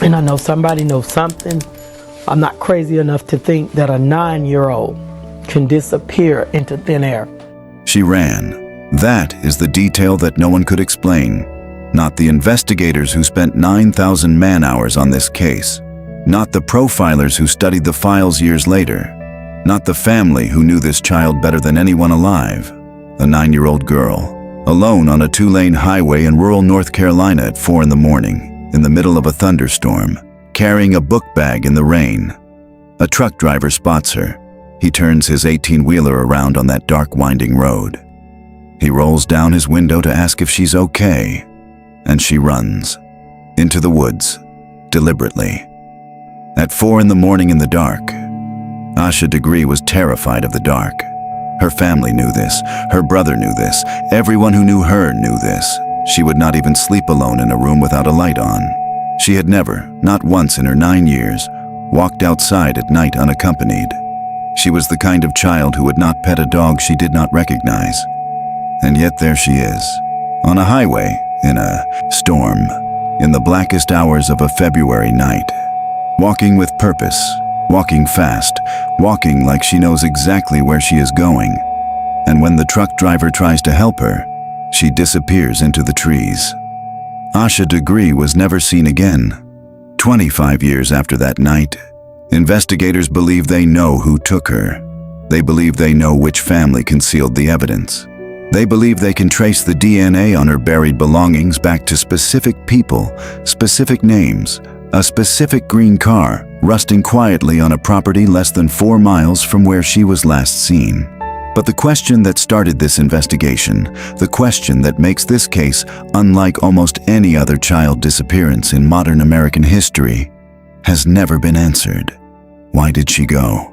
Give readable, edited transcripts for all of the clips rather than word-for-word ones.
and I know somebody knows something. I'm not crazy enough to think that a 9-year-old can disappear into thin air. She ran. That is the detail that no one could explain. Not the investigators who spent 9,000 man-hours on this case. Not the profilers who studied the files years later. Not the family who knew this child better than anyone alive. A 9-year-old girl, alone on a 2-lane highway in rural North Carolina at 4 in the morning, in the middle of a thunderstorm, carrying a book bag in the rain. A truck driver spots her. He turns his 18-wheeler around on that dark, winding road. He rolls down his window to ask if she's okay, and she runs into the woods, deliberately. At 4 in the morning in the dark, Asha Degree was terrified of the dark. Her family knew this. Her brother knew this. Everyone who knew her knew this. She would not even sleep alone in a room without a light on. She had never, not once in her 9 years, walked outside at night unaccompanied. She was the kind of child who would not pet a dog she did not recognize. And yet there she is, on a highway, in a storm, in the blackest hours of a February night, walking with purpose, walking fast, walking like she knows exactly where she is going. And when the truck driver tries to help her, she disappears into the trees. Asha Degree was never seen again. 25 years after that night, investigators believe they know who took her. They believe they know which family concealed the evidence. They believe they can trace the DNA on her buried belongings back to specific people, specific names, a specific green car rusting quietly on a property less than 4 miles from where she was last seen. But the question that started this investigation, the question that makes this case unlike almost any other child disappearance in modern American history, has never been answered. Why did she go?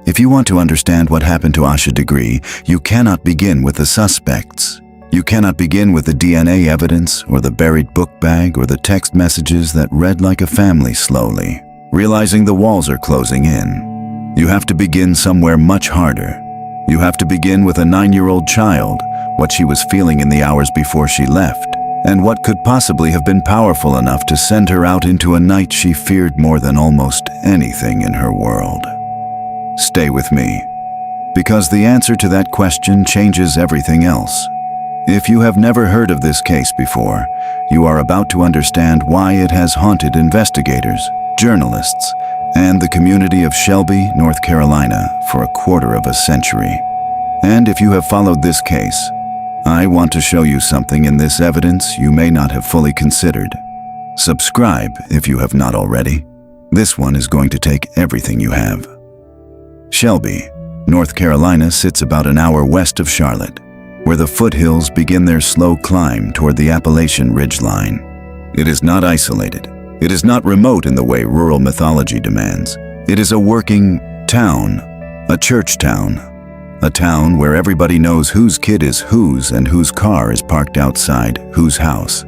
If you want to understand what happened to Asha Degree, you cannot begin with the suspects. You cannot begin with the DNA evidence or the buried book bag or the text messages that read like a family slowly, realizing the walls are closing in. You have to begin somewhere much harder. You have to begin with a 9-year-old child, what she was feeling in the hours before she left, and what could possibly have been powerful enough to send her out into a night she feared more than almost anything in her world. Stay with me, because the answer to that question changes everything else. If you have never heard of this case before, you are about to understand why it has haunted investigators, journalists, and the community of Shelby, North Carolina for a quarter of a century. And if you have followed this case, I want to show you something in this evidence you may not have fully considered. Subscribe if you have not already. This one is going to take everything you have. Shelby, North Carolina sits about an hour west of Charlotte, where the foothills begin their slow climb toward the Appalachian ridgeline. It is not isolated. It is not remote in the way rural mythology demands. It is a working town, a church town, a town where everybody knows whose kid is whose and whose car is parked outside whose house.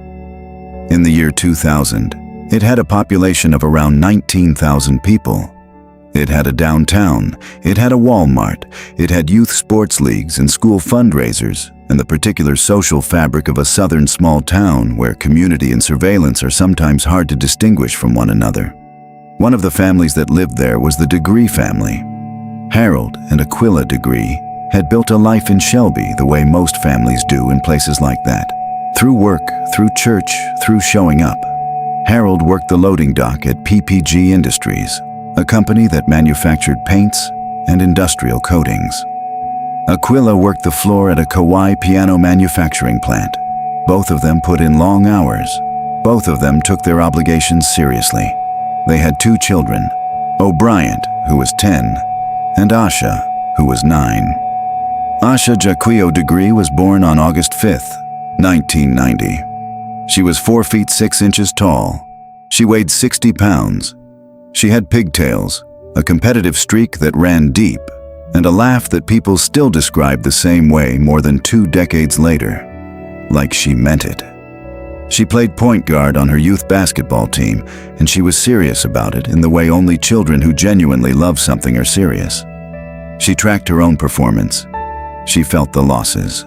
In the year 2000, it had a population of around 19,000 people. It had a downtown, it had a Walmart, it had youth sports leagues and school fundraisers, and the particular social fabric of a southern small town where community and surveillance are sometimes hard to distinguish from one another. One of the families that lived there was the Degree family. Harold and Aquila Degree had built a life in Shelby the way most families do in places like that. Through work, through church, through showing up. Harold worked the loading dock at PPG Industries, a company that manufactured paints and industrial coatings. Aquila worked the floor at a Kauai piano manufacturing plant. Both of them put in long hours. Both of them took their obligations seriously. They had 2 children, O'Brien, who was 10, and Asha, who was 9. Asha Jaquio Degree was born on August 5th, 1990. She was 4 feet 6 inches tall. She weighed 60 pounds. She had pigtails, a competitive streak that ran deep, and a laugh that people still describe the same way more than 2 decades later, like she meant it. She played point guard on her youth basketball team, and she was serious about it in the way only children who genuinely love something are serious. She tracked her own performance. She felt the losses.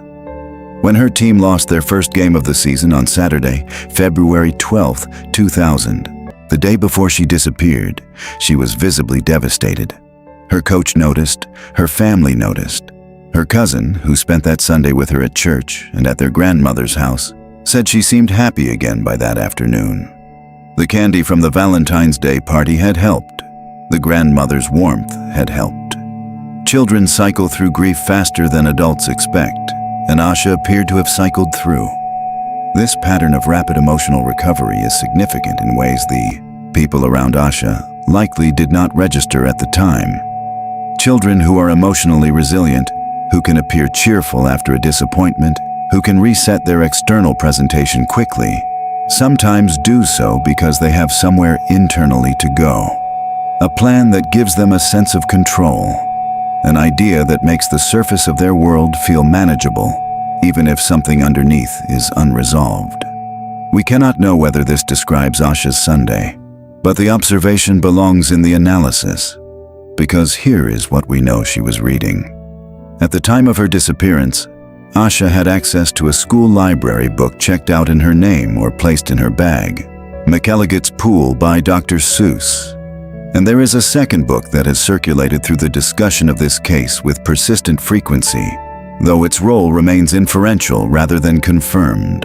When her team lost their first game of the season on Saturday, February 12, 2000, The day before she disappeared, she was visibly devastated. Her coach noticed, her family noticed. Her cousin, who spent that Sunday with her at church and at their grandmother's house, said she seemed happy again by that afternoon. The candy from the Valentine's Day party had helped. The grandmother's warmth had helped. Children cycle through grief faster than adults expect, and Asha appeared to have cycled through. This pattern of rapid emotional recovery is significant in ways the people around Asha likely did not register at the time. Children who are emotionally resilient, who can appear cheerful after a disappointment, who can reset their external presentation quickly, sometimes do so because they have somewhere internally to go. A plan that gives them a sense of control, an idea that makes the surface of their world feel manageable, even if something underneath is unresolved. We cannot know whether this describes Asha's Sunday, but the observation belongs in the analysis, because here is what we know she was reading. At the time of her disappearance, Asha had access to a school library book checked out in her name or placed in her bag, McElligot's Pool by Dr. Seuss. And there is a second book that has circulated through the discussion of this case with persistent frequency, though its role remains inferential rather than confirmed.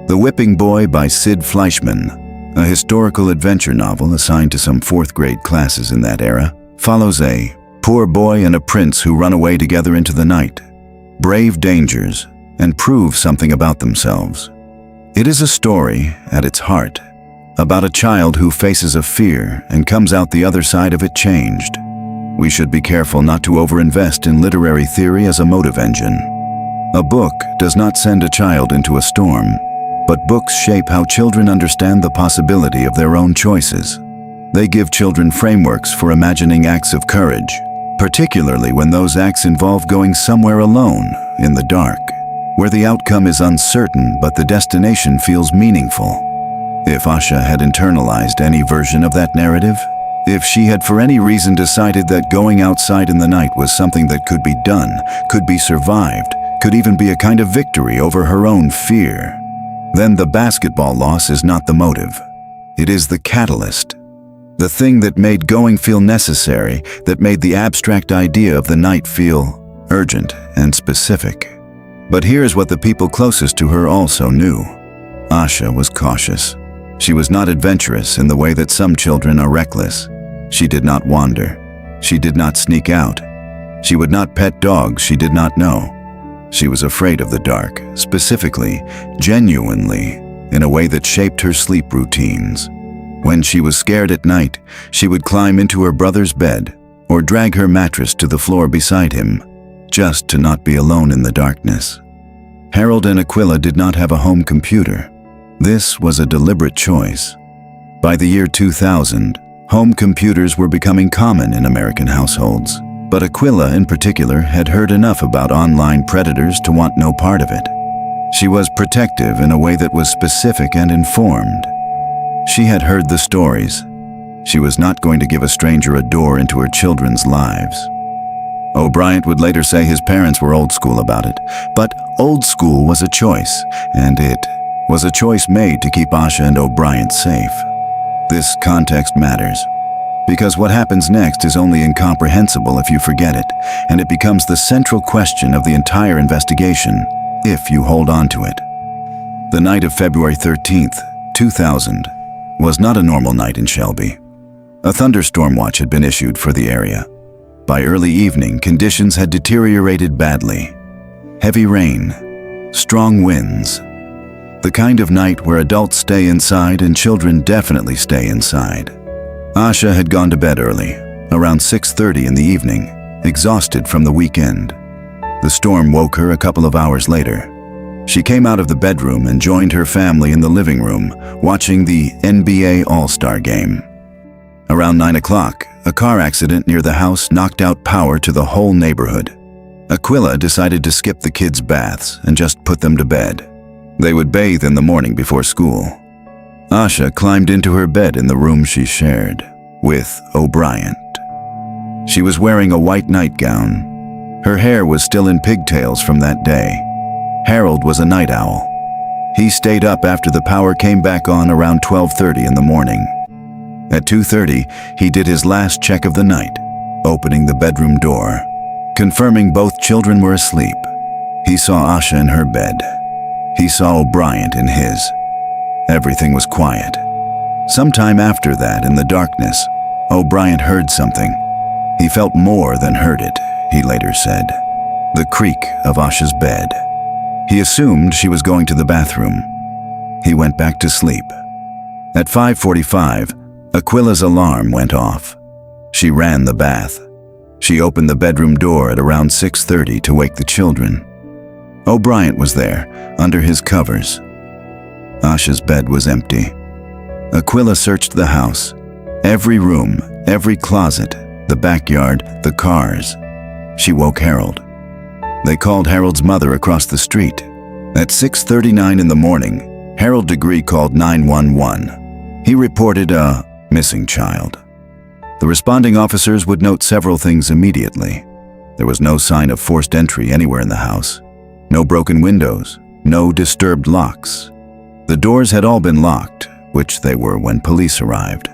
The Whipping Boy by Sid Fleischman, a historical adventure novel assigned to some fourth-grade classes in that era, follows a poor boy and a prince who run away together into the night, brave dangers, and prove something about themselves. It is a story, at its heart, about a child who faces a fear and comes out the other side of it changed. We should be careful not to overinvest in literary theory as a motive engine. A book does not send a child into a storm, but books shape how children understand the possibility of their own choices. They give children frameworks for imagining acts of courage, particularly when those acts involve going somewhere alone, in the dark, where the outcome is uncertain but the destination feels meaningful. If Asha had internalized any version of that narrative, if she had for any reason decided that going outside in the night was something that could be done, could be survived, could even be a kind of victory over her own fear, then the basketball loss is not the motive. It is the catalyst. The thing that made going feel necessary, that made the abstract idea of the night feel urgent and specific. But here's what the people closest to her also knew. Asha was cautious. She was not adventurous in the way that some children are reckless. She did not wander. She did not sneak out. She would not pet dogs she did not know. She was afraid of the dark, specifically, genuinely, in a way that shaped her sleep routines. When she was scared at night, she would climb into her brother's bed or drag her mattress to the floor beside him, just to not be alone in the darkness. Harold and Aquila did not have a home computer. This was a deliberate choice. By the year 2000, home computers were becoming common in American households, but Aquila in particular had heard enough about online predators to want no part of it. She was protective in a way that was specific and informed. She had heard the stories. She was not going to give a stranger a door into her children's lives. O'Brien would later say his parents were old school about it, but old school was a choice, and it was a choice made to keep Asha and O'Brien safe. This context matters, because what happens next is only incomprehensible if you forget it, and it becomes the central question of the entire investigation, if you hold on to it. The night of February 13th, 2000, was not a normal night in Shelby. A thunderstorm watch had been issued for the area. By early evening, conditions had deteriorated badly. Heavy rain, strong winds. The kind of night where adults stay inside and children definitely stay inside. Asha had gone to bed early, around 6:30 in the evening, exhausted from the weekend. The storm woke her a couple of hours later. She came out of the bedroom and joined her family in the living room, watching the NBA All-Star game. Around 9 o'clock, a car accident near the house knocked out power to the whole neighborhood. Aquila decided to skip the kids' baths and just put them to bed. They would bathe in the morning before school. Asha climbed into her bed in the room she shared with O'Brien. She was wearing a white nightgown. Her hair was still in pigtails from that day. Harold was a night owl. He stayed up after the power came back on around 12:30 in the morning. At 2:30, he did his last check of the night, opening the bedroom door. Confirming both children were asleep, he saw Asha in her bed. He saw O'Brien in his. Everything was quiet. Sometime after that, in the darkness, O'Brien heard something. He felt more than heard it, he later said. The creak of Asha's bed. He assumed she was going to the bathroom. He went back to sleep. At 5:45, Aquila's alarm went off. She ran the bath. She opened the bedroom door at around 6:30 to wake the children. O'Brien was there, under his covers. Asha's bed was empty. Aquila searched the house. Every room, every closet, the backyard, the cars. She woke Harold. They called Harold's mother across the street. At 6:39 in the morning, Asha Degree called 911. He reported a missing child. The responding officers would note several things immediately. There was no sign of forced entry anywhere in the house. No broken windows, no disturbed locks. The doors had all been locked, which they were when police arrived.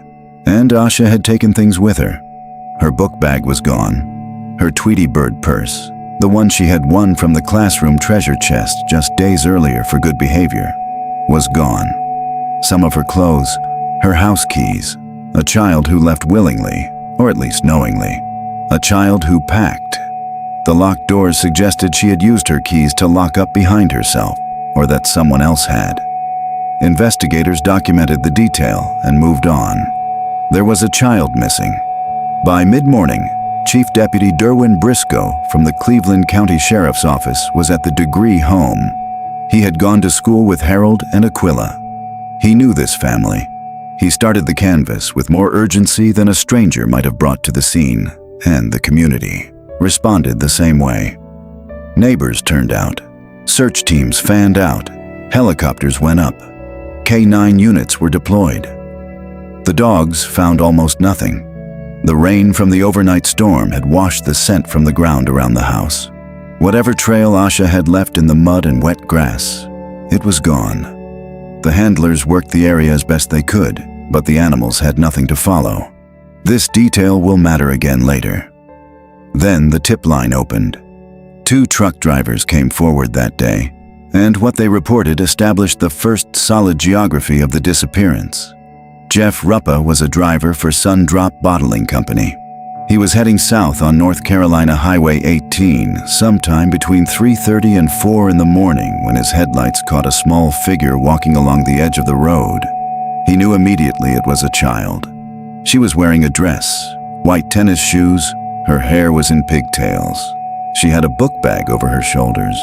And Asha had taken things with her. Her book bag was gone. Her Tweety Bird purse, the one she had won from the classroom treasure chest just days earlier for good behavior, was gone. Some of her clothes, her house keys, a child who left willingly, or at least knowingly, a child who packed. The locked doors suggested she had used her keys to lock up behind herself, or that someone else had. Investigators documented the detail and moved on. There was a child missing. By mid-morning, Chief Deputy Derwin Briscoe from the Cleveland County Sheriff's Office was at the Degree home. He had gone to school with Harold and Aquila. He knew this family. He started the canvass with more urgency than a stranger might have brought to the scene, and the community responded the same way. Neighbors turned out. Search teams fanned out. Helicopters went up. K-9 units were deployed. The dogs found almost nothing. The rain from the overnight storm had washed the scent from the ground around the house. Whatever trail Asha had left in the mud and wet grass, it was gone. The handlers worked the area as best they could, but the animals had nothing to follow. This detail will matter again later. Then the tip line opened. 2 truck drivers came forward that day, and what they reported established the first solid geography of the disappearance. Jeff Ruppa was a driver for Sun Drop Bottling Company. He was heading south on North Carolina Highway 18 sometime between 3:30 and 4 in the morning when his headlights caught a small figure walking along the edge of the road. He knew immediately it was a child. She was wearing a dress, white tennis shoes, her hair was in pigtails. She had a book bag over her shoulders.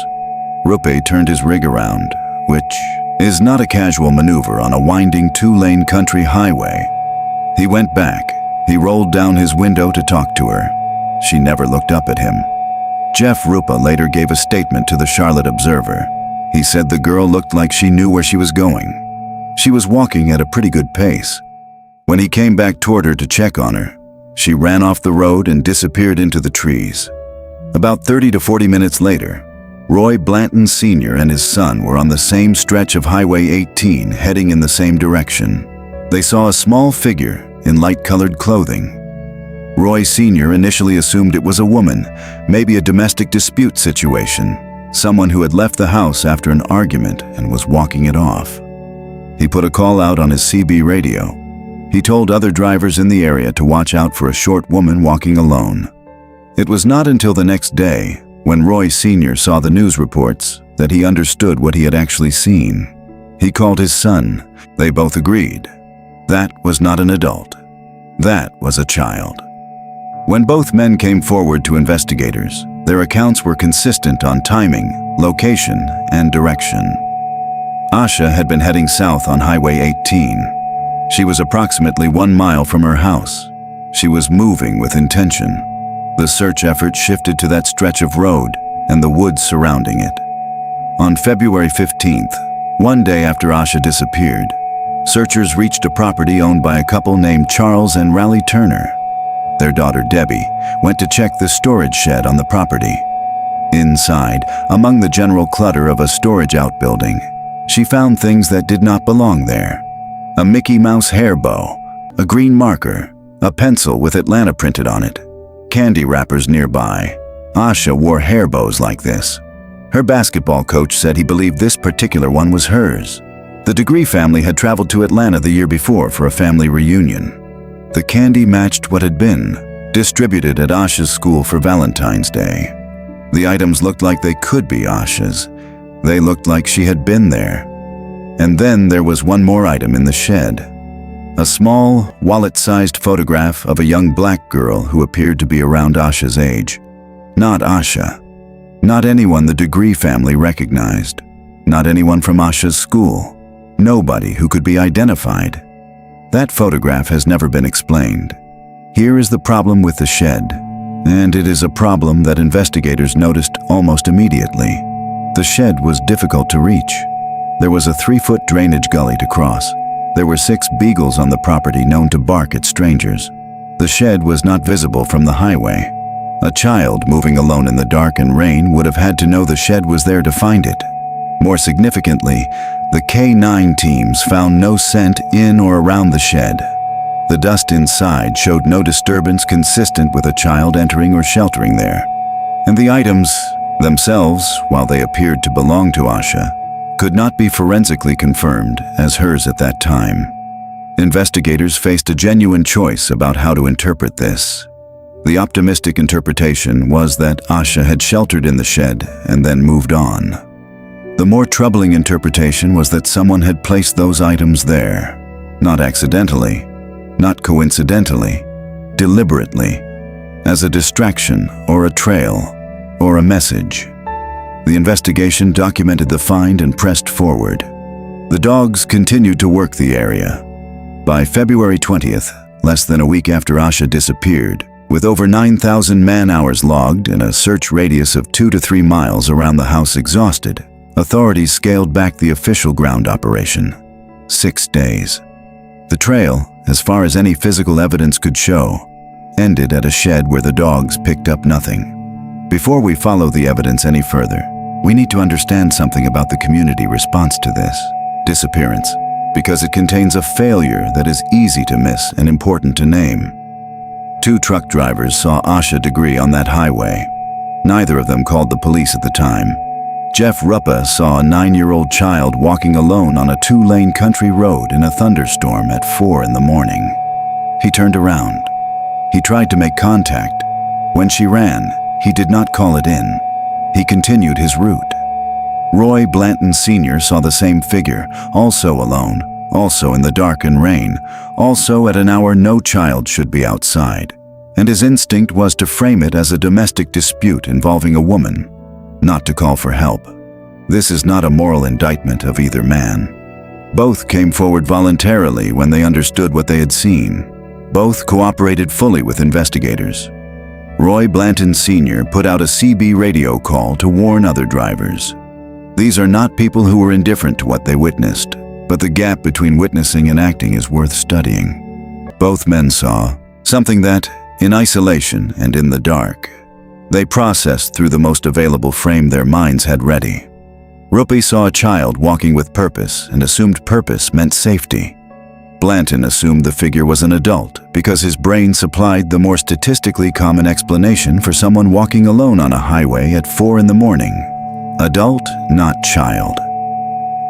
Ruppe turned his rig around, which is not a casual maneuver on a winding 2-lane country highway. He went back. He rolled down his window to talk to her. She never looked up at him. Jeff Ruppe later gave a statement to the Charlotte Observer. He said the girl looked like she knew where she was going. She was walking at a pretty good pace. When he came back toward her to check on her, she ran off the road and disappeared into the trees. About 30 to 40 minutes later, Roy Blanton Sr. and his son were on the same stretch of Highway 18 heading in the same direction. They saw a small figure in light-colored clothing. Roy Sr. initially assumed it was a woman, maybe a domestic dispute situation, someone who had left the house after an argument and was walking it off. He put a call out on his CB radio. He told other drivers in the area to watch out for a short woman walking alone. It was not until the next day, when Roy Sr. saw the news reports, that he understood what he had actually seen. He called his son. They both agreed. That was not an adult. That was a child. When both men came forward to investigators, their accounts were consistent on timing, location, and direction. Asha had been heading south on Highway 18. She was approximately 1 mile from her house. She was moving with intention. The search effort shifted to that stretch of road and the woods surrounding it. On February 15th, one day after Asha disappeared, searchers reached a property owned by a couple named Charles and Raleigh Turner. Their daughter Debbie went to check the storage shed on the property. Inside, among the general clutter of a storage outbuilding, she found things that did not belong there. A Mickey Mouse hair bow, a green marker, a pencil with Atlanta printed on it, candy wrappers nearby. Asha wore hair bows like this. Her basketball coach said he believed this particular one was hers. The Degree family had traveled to Atlanta the year before for a family reunion. The candy matched what had been distributed at Asha's school for Valentine's Day. The items looked like they could be Asha's. They looked like she had been there. And then there was one more item in the shed. A small, wallet-sized photograph of a young black girl who appeared to be around Asha's age. Not Asha. Not anyone the Degree family recognized. Not anyone from Asha's school. Nobody who could be identified. That photograph has never been explained. Here is the problem with the shed, and it is a problem that investigators noticed almost immediately. The shed was difficult to reach. There was a 3-foot drainage gully to cross. There were 6 beagles on the property known to bark at strangers. The shed was not visible from the highway. A child moving alone in the dark and rain would have had to know the shed was there to find it. More significantly, the K9 teams found no scent in or around the shed. The dust inside showed no disturbance consistent with a child entering or sheltering there. And the items themselves, while they appeared to belong to Asha, could not be forensically confirmed as hers at that time. Investigators faced a genuine choice about how to interpret this. The optimistic interpretation was that Asha had sheltered in the shed and then moved on. The more troubling interpretation was that someone had placed those items there, not accidentally, not coincidentally, deliberately, as a distraction or a trail or a message. The investigation documented the find and pressed forward. The dogs continued to work the area. By February 20th, less than a week after Asha disappeared, with over 9,000 man-hours logged and a search radius of 2 to 3 miles around the house exhausted, authorities scaled back the official ground operation. 6 days. The trail, as far as any physical evidence could show, ended at a shed where the dogs picked up nothing. Before we follow the evidence any further, we need to understand something about the community response to this disappearance, because it contains a failure that is easy to miss and important to name. 2 truck drivers saw Asha Degree on that highway. Neither of them called the police at the time. Jeff Ruppa saw a 9-year-old child walking alone on a 2-lane country road in a thunderstorm at 4 in the morning. He turned around. He tried to make contact. When she ran, he did not call it in. He continued his route. Roy Blanton Sr. saw the same figure, also alone, also in the dark and rain, also at an hour no child should be outside, and his instinct was to frame it as a domestic dispute involving a woman, not to call for help. This is not a moral indictment of either man. Both came forward voluntarily when they understood what they had seen. Both cooperated fully with investigators. Roy Blanton Sr. put out a CB radio call to warn other drivers. These are not people who were indifferent to what they witnessed, but the gap between witnessing and acting is worth studying. Both men saw something that, in isolation and in the dark, they processed through the most available frame their minds had ready. Ruppy saw a child walking with purpose and assumed purpose meant safety. Blanton assumed the figure was an adult because his brain supplied the more statistically common explanation for someone walking alone on a highway at 4 in the morning. Adult, not child.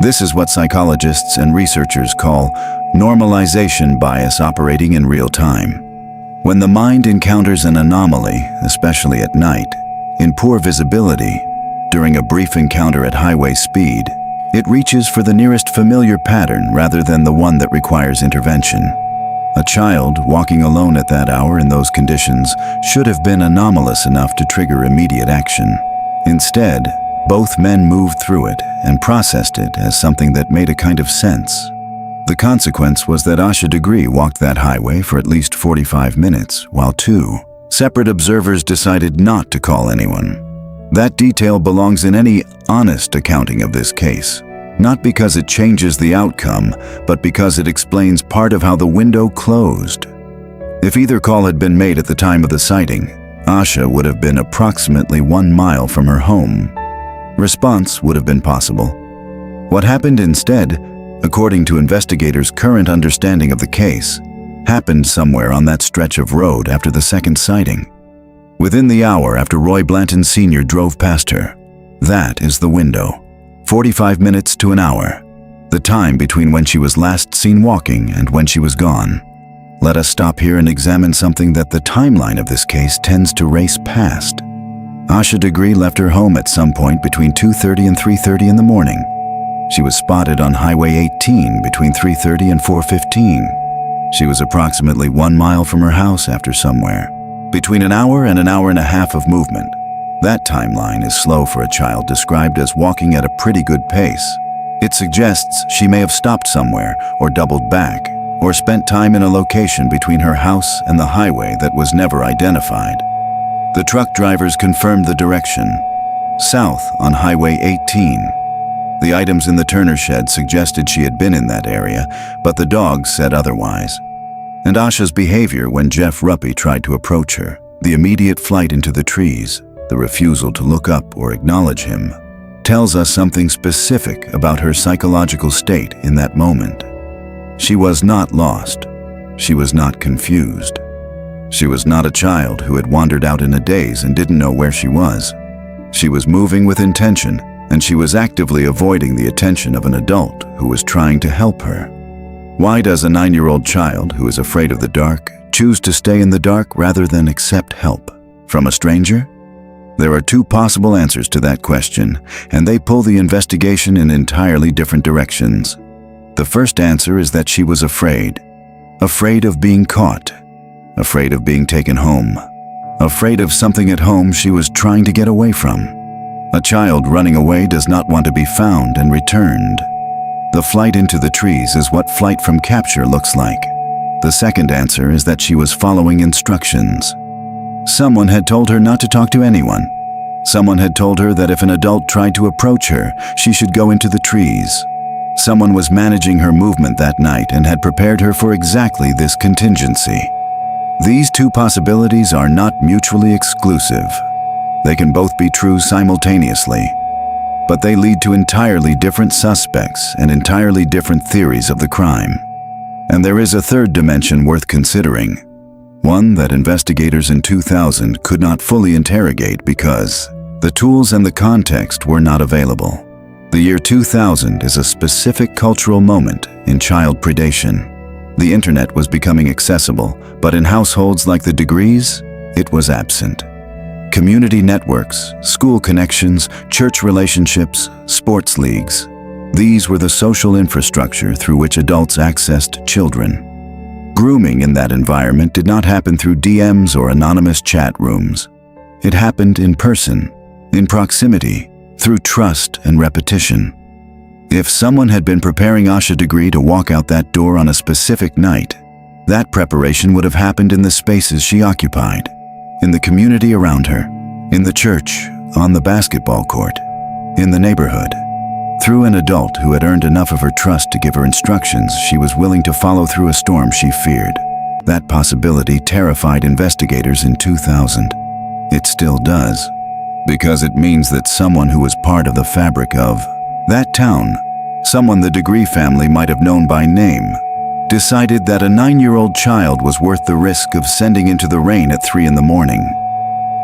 This is what psychologists and researchers call normalization bias operating in real time. When the mind encounters an anomaly, especially at night, in poor visibility, during a brief encounter at highway speed, it reaches for the nearest familiar pattern rather than the one that requires intervention. A child walking alone at that hour in those conditions should have been anomalous enough to trigger immediate action. Instead, both men moved through it and processed it as something that made a kind of sense. The consequence was that Asha Degree walked that highway for at least 45 minutes, while 2 separate observers decided not to call anyone. That detail belongs in any honest accounting of this case, not because it changes the outcome, but because it explains part of how the window closed. If either call had been made at the time of the sighting, Asha would have been approximately 1 mile from her home. Response would have been possible. What happened instead, according to investigators' current understanding of the case, happened somewhere on that stretch of road after the second sighting. Within the hour after Roy Blanton Sr. drove past her. That is the window. 45 minutes to an hour. The time between when she was last seen walking and when she was gone. Let us stop here and examine something that the timeline of this case tends to race past. Asha Degree left her home at some point between 2:30 and 3:30 in the morning. She was spotted on Highway 18 between 3:30 and 4:15. She was approximately 1 mile from her house after somewhere. Between an hour and a half of movement. That timeline is slow for a child described as walking at a pretty good pace. It suggests she may have stopped somewhere or doubled back or spent time in a location between her house and the highway that was never identified. The truck drivers confirmed the direction, south on Highway 18. The items in the Turner shed suggested she had been in that area, but the dogs said otherwise. And Asha's behavior when Jeff Ruppy tried to approach her, the immediate flight into the trees, the refusal to look up or acknowledge him, tells us something specific about her psychological state in that moment. She was not lost. She was not confused. She was not a child who had wandered out in a daze and didn't know where she was. She was moving with intention, and she was actively avoiding the attention of an adult who was trying to help her. Why does a 9-year-old child who is afraid of the dark choose to stay in the dark rather than accept help from a stranger? There are two possible answers to that question, and they pull the investigation in entirely different directions. The first answer is that she was afraid. Afraid of being caught. Afraid of being taken home. Afraid of something at home she was trying to get away from. A child running away does not want to be found and returned. The flight into the trees is what flight from capture looks like. The second answer is that she was following instructions. Someone had told her not to talk to anyone. Someone had told her that if an adult tried to approach her, she should go into the trees. Someone was managing her movement that night and had prepared her for exactly this contingency. These two possibilities are not mutually exclusive. They can both be true simultaneously, but they lead to entirely different suspects and entirely different theories of the crime. And there is a third dimension worth considering, one that investigators in 2000 could not fully interrogate because the tools and the context were not available. The year 2000 is a specific cultural moment in child predation. The internet was becoming accessible, but in households like the Degrees, it was absent. Community networks, school connections, church relationships, sports leagues. These were the social infrastructure through which adults accessed children. Grooming in that environment did not happen through DMs or anonymous chat rooms. It happened in person, in proximity, through trust and repetition. If someone had been preparing Asha Degree to walk out that door on a specific night, that preparation would have happened in the spaces she occupied. In the community around her, in the church, on the basketball court, in the neighborhood. Through an adult who had earned enough of her trust to give her instructions, she was willing to follow through a storm she feared. That possibility terrified investigators in 2000. It still does, because it means that someone who was part of the fabric of that town, someone the Degree family might have known by name, decided that a 9-year-old child was worth the risk of sending into the rain at 3 in the morning.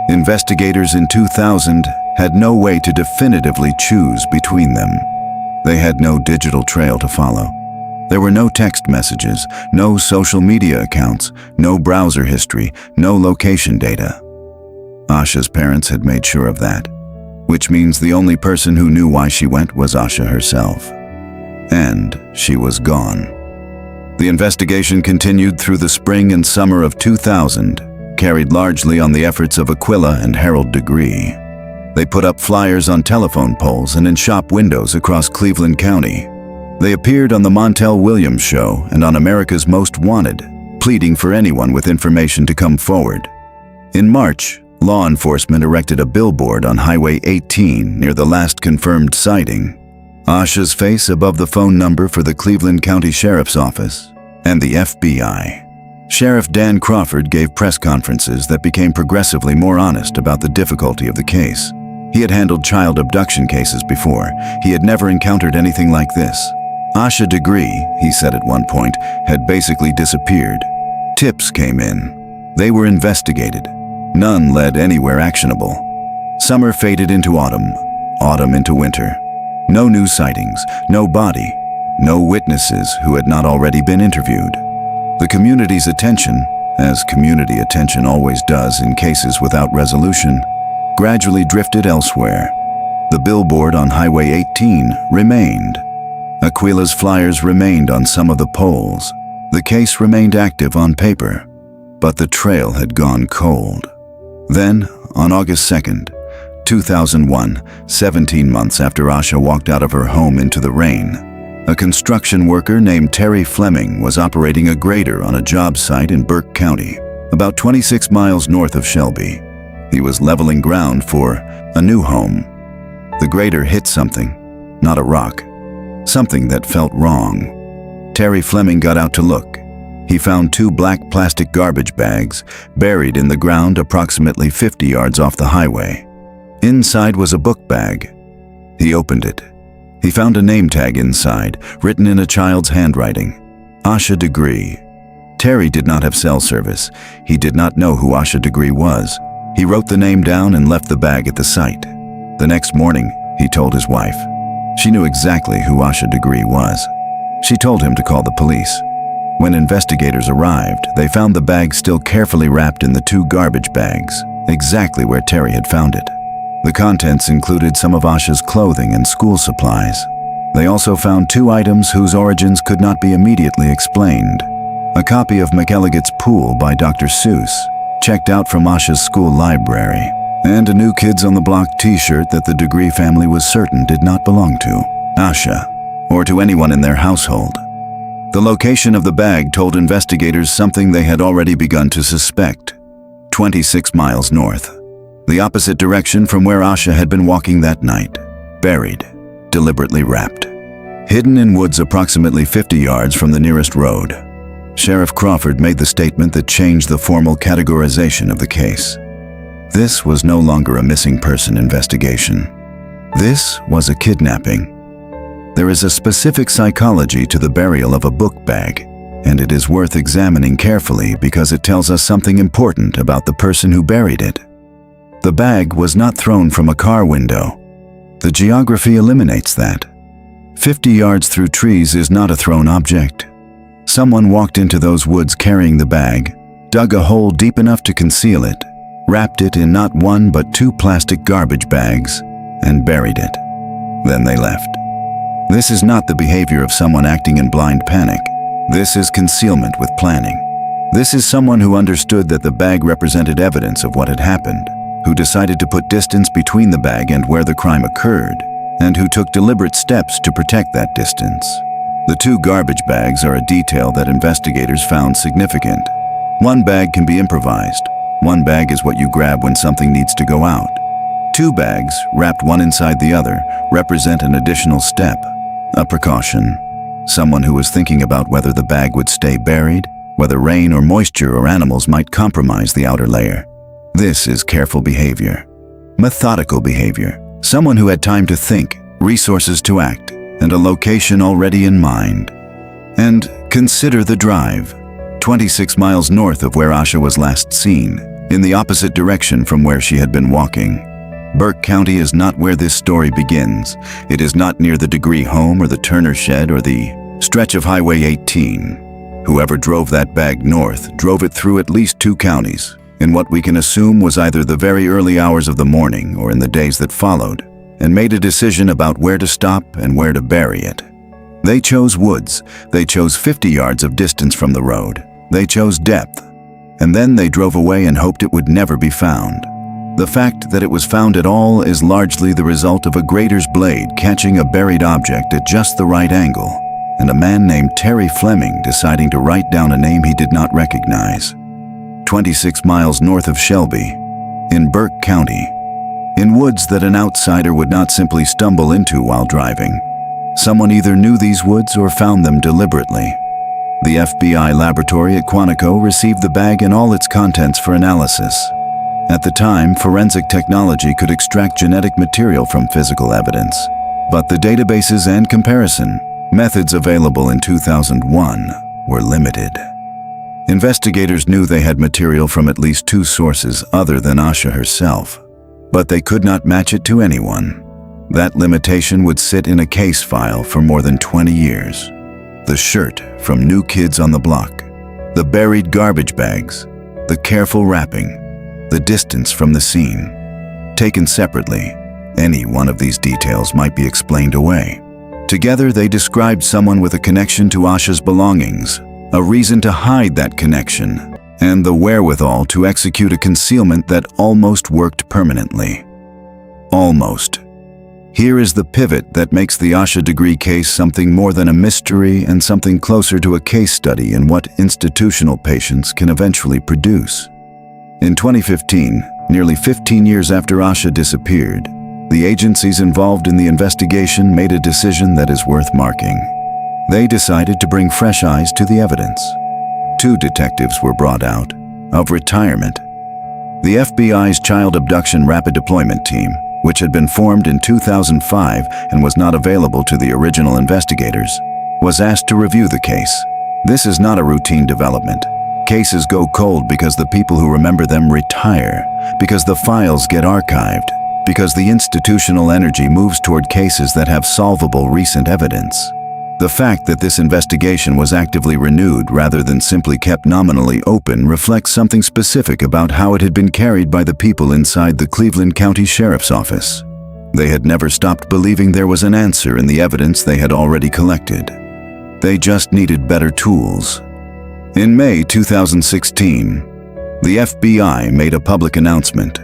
Investigators in 2000 had no way to definitively choose between them. They had no digital trail to follow. There were no text messages, no social media accounts, no browser history, no location data. Asha's parents had made sure of that, which means the only person who knew why she went was Asha herself. And she was gone. The investigation continued through the spring and summer of 2000, carried largely on the efforts of Aquila and Harold Degree. They put up flyers on telephone poles and in shop windows across Cleveland County. They appeared on the Montel Williams Show and on America's Most Wanted, pleading for anyone with information to come forward. In March, law enforcement erected a billboard on Highway 18 near the last confirmed sighting. Asha's face above the phone number for the Cleveland County Sheriff's Office and the FBI. Sheriff Dan Crawford gave press conferences that became progressively more honest about the difficulty of the case. He had handled child abduction cases before. He had never encountered anything like this. Asha Degree, he said at one point, had basically disappeared. Tips came in. They were investigated. None led anywhere actionable. Summer faded into autumn, autumn into winter. No new sightings, no body, no witnesses who had not already been interviewed. The community's attention, as community attention always does in cases without resolution, gradually drifted elsewhere. The billboard on Highway 18 remained. Aquila's flyers remained on some of the poles. The case remained active on paper, but the trail had gone cold. Then, on August 2nd, 2001, 17 months after Asha walked out of her home into the rain, a construction worker named Terry Fleming was operating a grader on a job site in Burke County, about 26 miles north of Shelby. He was leveling ground for a new home. The grader hit something, not a rock, something that felt wrong. Terry Fleming got out to look. He found 2 black plastic garbage bags buried in the ground approximately 50 yards off the highway. Inside was a book bag. He opened it. He found a name tag inside, written in a child's handwriting. Asha Degree. Terry did not have cell service. He did not know who Asha Degree was. He wrote the name down and left the bag at the site. The next morning, he told his wife. She knew exactly who Asha Degree was. She told him to call the police. When investigators arrived, they found the bag still carefully wrapped in the 2 garbage bags, exactly where Terry had found it. The contents included some of Asha's clothing and school supplies. They also found 2 items whose origins could not be immediately explained. A copy of McElligot's Pool by Dr. Seuss, checked out from Asha's school library, and a new Kids on the Block t-shirt that the Degree family was certain did not belong to Asha or to anyone in their household. The location of the bag told investigators something they had already begun to suspect. 26 miles north. The opposite direction from where Asha had been walking that night. Buried, deliberately wrapped. Hidden in woods approximately 50 yards from the nearest road. Sheriff Crawford made the statement that changed the formal categorization of the case. This was no longer a missing person investigation. This was a kidnapping. There is a specific psychology to the burial of a book bag, and it is worth examining carefully because it tells us something important about the person who buried it. The bag was not thrown from a car window. The geography eliminates that. 50 yards through trees is not a thrown object. Someone walked into those woods carrying the bag, dug a hole deep enough to conceal it, wrapped it in not 1 but 2 plastic garbage bags, and buried it. Then they left. This is not the behavior of someone acting in blind panic. This is concealment with planning. This is someone who understood that the bag represented evidence of what had happened, who decided to put distance between the bag and where the crime occurred, and who took deliberate steps to protect that distance. The 2 garbage bags are a detail that investigators found significant. 1 bag can be improvised. 1 bag is what you grab when something needs to go out. 2 bags, wrapped one inside the other, represent an additional step, a precaution. Someone who was thinking about whether the bag would stay buried, whether rain or moisture or animals might compromise the outer layer. This is careful behavior. Methodical behavior. Someone who had time to think, resources to act, and a location already in mind. And consider the drive. 26 miles north of where Asha was last seen, in the opposite direction from where she had been walking. Burke County is not where this story begins. It is not near the Degree home or the Turner shed or the stretch of Highway 18. Whoever drove that bag north drove it through at least 2 counties, in what we can assume was either the very early hours of the morning or in the days that followed, and made a decision about where to stop and where to bury it. They chose woods. They chose 50 yards of distance from the road. They chose depth. And then they drove away and hoped it would never be found. The fact that it was found at all is largely the result of a grader's blade catching a buried object at just the right angle, and a man named Terry Fleming deciding to write down a name he did not recognize. 26 miles north of Shelby, in Burke County, in woods that an outsider would not simply stumble into while driving. Someone either knew these woods or found them deliberately. The FBI laboratory at Quantico received the bag and all its contents for analysis. At the time, forensic technology could extract genetic material from physical evidence, but the databases and comparison methods available in 2001 were limited. Investigators knew they had material from at least 2 sources other than Asha herself, but they could not match it to anyone. That limitation would sit in a case file for more than 20 years. The shirt from New Kids on the Block, the buried garbage bags, the careful wrapping, the distance from the scene. Taken separately, any one of these details might be explained away. Together, they described someone with a connection to Asha's belongings, a reason to hide that connection, and the wherewithal to execute a concealment that almost worked permanently. Almost. Here is the pivot that makes the Asha Degree case something more than a mystery and something closer to a case study in what institutional patients can eventually produce. In 2015, nearly 15 years after Asha disappeared, the agencies involved in the investigation made a decision that is worth marking. They decided to bring fresh eyes to the evidence. 2 detectives were brought out, of retirement. The FBI's Child Abduction Rapid Deployment Team, which had been formed in 2005 and was not available to the original investigators, was asked to review the case. This is not a routine development. Cases go cold because the people who remember them retire, because the files get archived, because the institutional energy moves toward cases that have solvable recent evidence. The fact that this investigation was actively renewed rather than simply kept nominally open reflects something specific about how it had been carried by the people inside the Cleveland County Sheriff's Office. They had never stopped believing there was an answer in the evidence they had already collected. They just needed better tools. In May 2016, the FBI made a public announcement.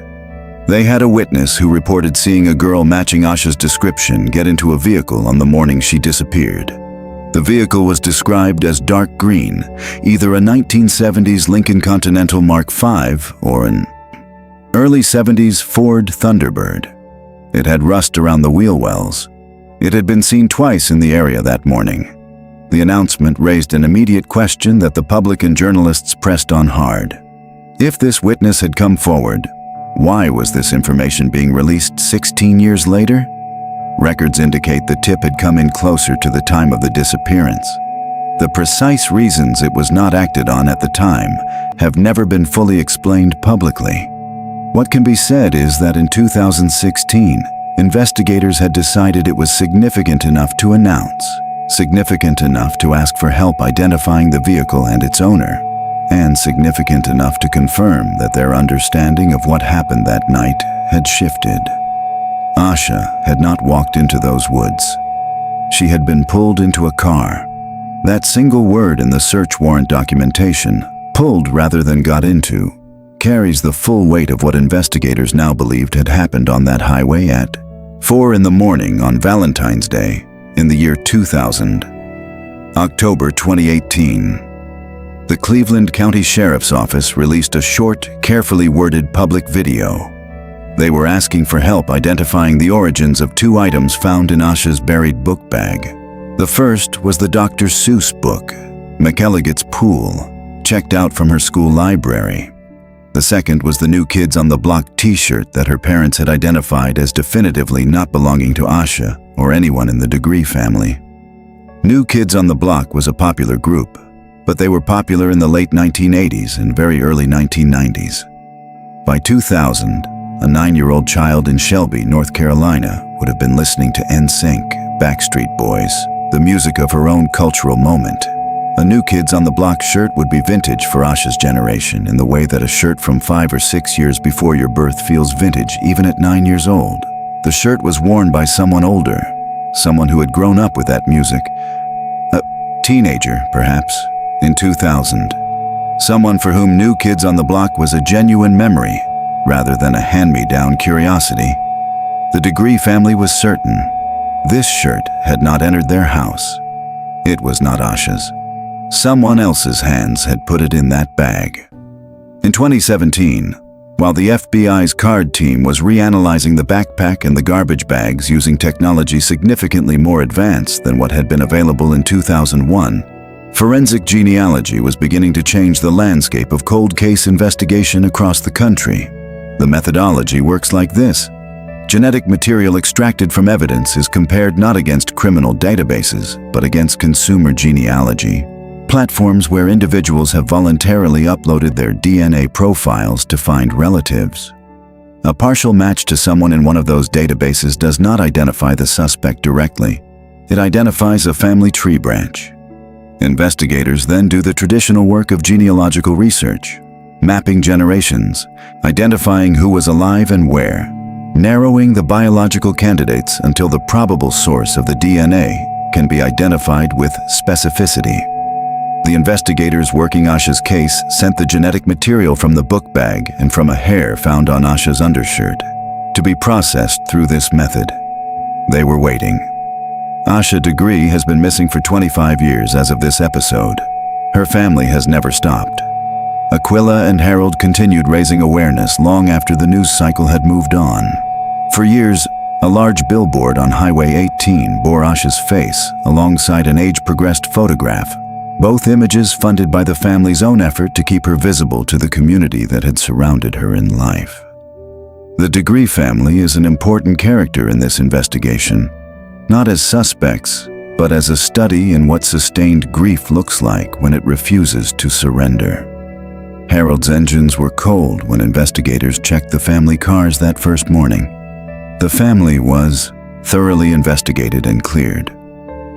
They had a witness who reported seeing a girl matching Asha's description get into a vehicle on the morning she disappeared. The vehicle was described as dark green, either a 1970s Lincoln Continental Mark V or an early 70s Ford Thunderbird. It had rust around the wheel wells. It had been seen twice in the area that morning. The announcement raised an immediate question that the public and journalists pressed on hard. If this witness had come forward, why was this information being released 16 years later? Records indicate the tip had come in closer to the time of the disappearance. The precise reasons it was not acted on at the time have never been fully explained publicly. What can be said is that in 2016, investigators had decided it was significant enough to announce, significant enough to ask for help identifying the vehicle and its owner, and significant enough to confirm that their understanding of what happened that night had shifted. Asha had not walked into those woods. She had been pulled into a car. That single word in the search warrant documentation, pulled rather than got into, carries the full weight of what investigators now believed had happened on that highway at 4 in the morning on Valentine's Day in the year 2000. October 2018. The Cleveland County Sheriff's Office released a short, carefully worded public video. They were asking for help identifying the origins of 2 items found in Asha's buried book bag. The first was the Dr. Seuss book, McElligot's Pool, checked out from her school library. The second was the New Kids on the Block t-shirt that her parents had identified as definitively not belonging to Asha or anyone in the Degree family. New Kids on the Block was a popular group, but they were popular in the late 1980s and very early 1990s. By 2000, a 9-year-old child in Shelby, North Carolina, would have been listening to NSYNC, Backstreet Boys, the music of her own cultural moment. A New Kids on the Block shirt would be vintage for Asha's generation in the way that a shirt from 5 or 6 years before your birth feels vintage even at 9 years old. The shirt was worn by someone older, someone who had grown up with that music. A teenager, perhaps, in 2000. Someone for whom New Kids on the Block was a genuine memory, rather than a hand-me-down curiosity. The Degree family was certain. This shirt had not entered their house. It was not Asha's. Someone else's hands had put it in that bag. In 2017, while the FBI's card team was reanalyzing the backpack and the garbage bags using technology significantly more advanced than what had been available in 2001, forensic genealogy was beginning to change the landscape of cold case investigation across the country. The methodology works like this. Genetic material extracted from evidence is compared not against criminal databases, but against consumer genealogy. platforms where individuals have voluntarily uploaded their DNA profiles to find relatives. A partial match to someone in one of those databases does not identify the suspect directly. It identifies a family tree branch. Investigators then do the traditional work of genealogical research, mapping generations, identifying who was alive and where, narrowing the biological candidates until the probable source of the DNA can be identified with specificity. The investigators working Asha's case sent the genetic material from the book bag and from a hair found on Asha's undershirt to be processed through this method. They were waiting. Asha Degree has been missing for 25 years as of this episode. Her family has never stopped. Aquila and Harold continued raising awareness long after the news cycle had moved on. For years, a large billboard on Highway 18 bore Asha's face alongside an age-progressed photograph, both images funded by the family's own effort to keep her visible to the community that had surrounded her in life. The Degree family is an important character in this investigation, not as suspects, but as a study in what sustained grief looks like when it refuses to surrender. Harold's engines were cold when investigators checked the family cars that first morning. The family was thoroughly investigated and cleared.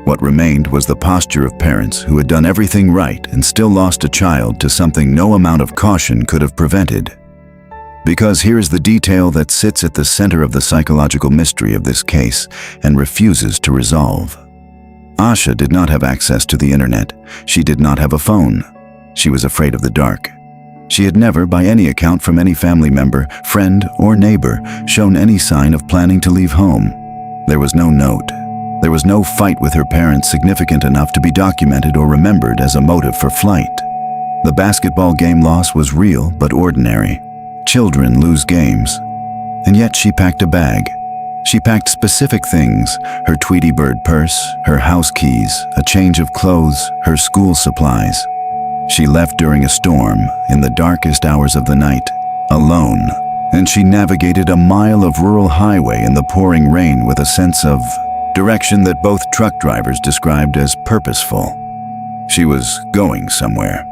What remained was the posture of parents who had done everything right and still lost a child to something no amount of caution could have prevented. Because here's the detail that sits at the center of the psychological mystery of this case and refuses to resolve. Asha did not have access to the internet. She did not have a phone. She was afraid of the dark. She had never, by any account from any family member, friend, or neighbor, shown any sign of planning to leave home. There was no note. There was no fight with her parents significant enough to be documented or remembered as a motive for flight. The basketball game loss was real but ordinary. Children lose games. And yet she packed a bag. She packed specific things: her Tweety Bird purse, her house keys, a change of clothes, her school supplies. She left during a storm, in the darkest hours of the night, alone, and she navigated a mile of rural highway in the pouring rain with a sense of direction that both truck drivers described as purposeful. She was going somewhere.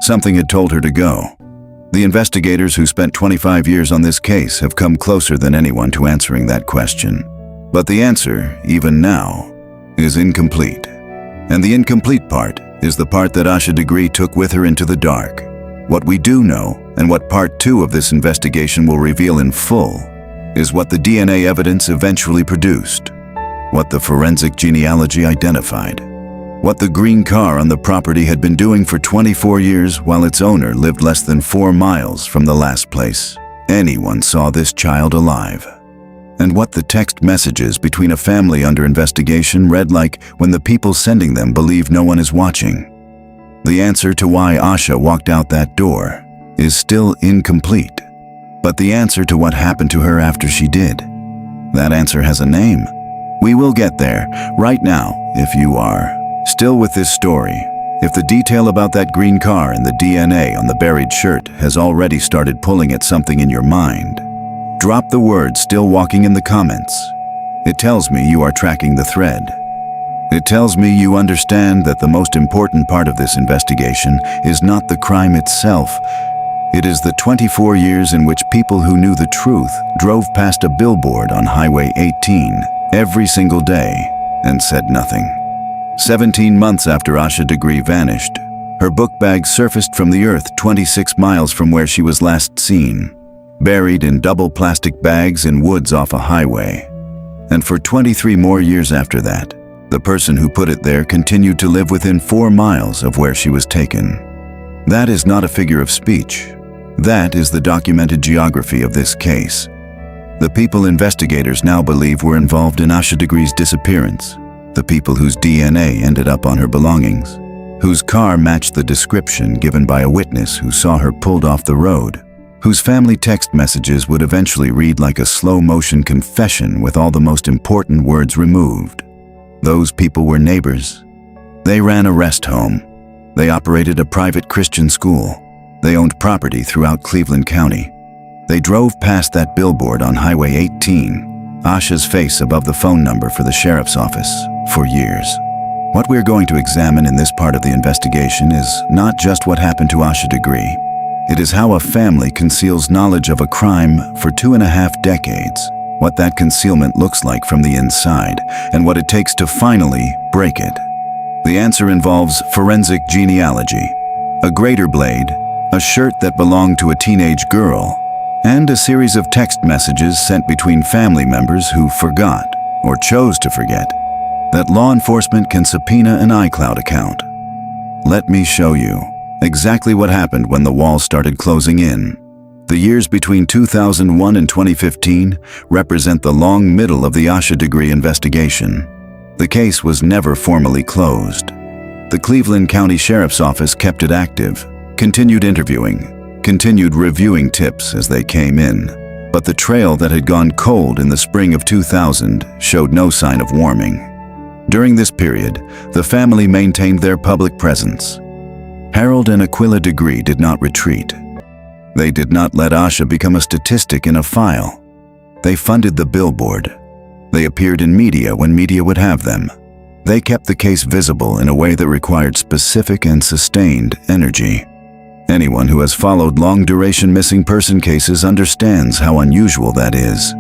Something had told her to go. The investigators who spent 25 years on this case have come closer than anyone to answering that question. But the answer, even now, is incomplete. And the incomplete part is the part that Asha Degree took with her into the dark. What we do know, and what part 2 of this investigation will reveal in full, is what the DNA evidence eventually produced, what the forensic genealogy identified, what the green car on the property had been doing for 24 years while its owner lived less than 4 miles from the last place anyone saw this child alive, and what the text messages between a family under investigation read like when the people sending them believe no one is watching. The answer to why Asha walked out that door is still incomplete, but the answer to what happened to her after she did, that answer has a name. We will get there. Right now, if you are still with this story, if the detail about that green car and the DNA on the buried shirt has already started pulling at something in your mind, drop the word "still walking" in the comments. It tells me you are tracking the thread. It tells me you understand that the most important part of this investigation is not the crime itself. It is the 24 years in which people who knew the truth drove past a billboard on Highway 18 every single day and said nothing. 17 months after Asha Degree vanished, her book bag surfaced from the earth 26 miles from where she was last seen, buried in double plastic bags in woods off a highway. And for 23 more years after that, the person who put it there continued to live within 4 miles of where she was taken. That is not a figure of speech. That is the documented geography of this case. The people investigators now believe were involved in Asha Degree's disappearance, the people whose DNA ended up on her belongings, whose car matched the description given by a witness who saw her pulled off the road, whose family text messages would eventually read like a slow-motion confession with all the most important words removed. Those people were neighbors. They ran a rest home. They operated a private Christian school. They owned property throughout Cleveland County. They drove past that billboard on Highway 18, Asha's face above the phone number for the sheriff's office, for years. What we're going to examine in this part of the investigation is not just what happened to Asha Degree. It is how a family conceals knowledge of a crime for 2.5 decades, what that concealment looks like from the inside, and what it takes to finally break it. The answer involves forensic genealogy, a grater blade, a shirt that belonged to a teenage girl, and a series of text messages sent between family members who forgot, or chose to forget, that law enforcement can subpoena an iCloud account. Let me show you exactly what happened when the walls started closing in. The years between 2001 and 2015 represent the long middle of the Asha Degree investigation. The case was never formally closed. The Cleveland County Sheriff's Office kept it active, continued interviewing, continued reviewing tips as they came in, but the trail that had gone cold in the spring of 2000 showed no sign of warming. During this period, the family maintained their public presence. Harold and Aquila Degree did not retreat. They did not let Asha become a statistic in a file. They funded the billboard. They appeared in media when media would have them. They kept the case visible in a way that required specific and sustained energy. Anyone who has followed long-duration missing person cases understands how unusual that is.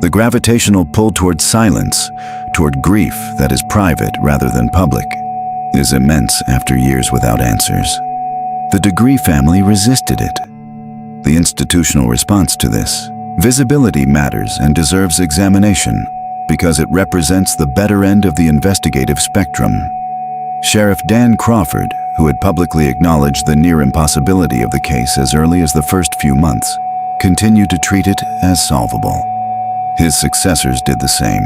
The gravitational pull toward silence, toward grief that is private rather than public, is immense after years without answers. The Degree family resisted it. The institutional response to this: visibility matters and deserves examination because it represents the better end of the investigative spectrum. Sheriff Dan Crawford, who had publicly acknowledged the near impossibility of the case as early as the first few months, continued to treat it as solvable. His successors did the same.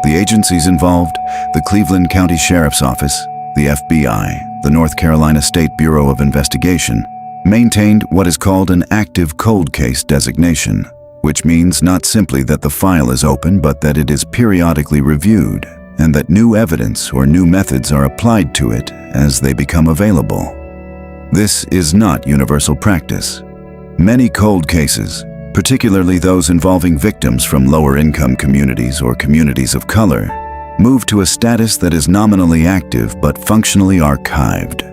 The agencies involved, the Cleveland County Sheriff's Office, the FBI, the North Carolina State Bureau of Investigation, maintained what is called an active cold case designation, which means not simply that the file is open, but that it is periodically reviewed, and that new evidence or new methods are applied to it as they become available. This is not universal practice. Many cold cases, particularly those involving victims from lower-income communities or communities of color, move to a status that is nominally active but functionally archived.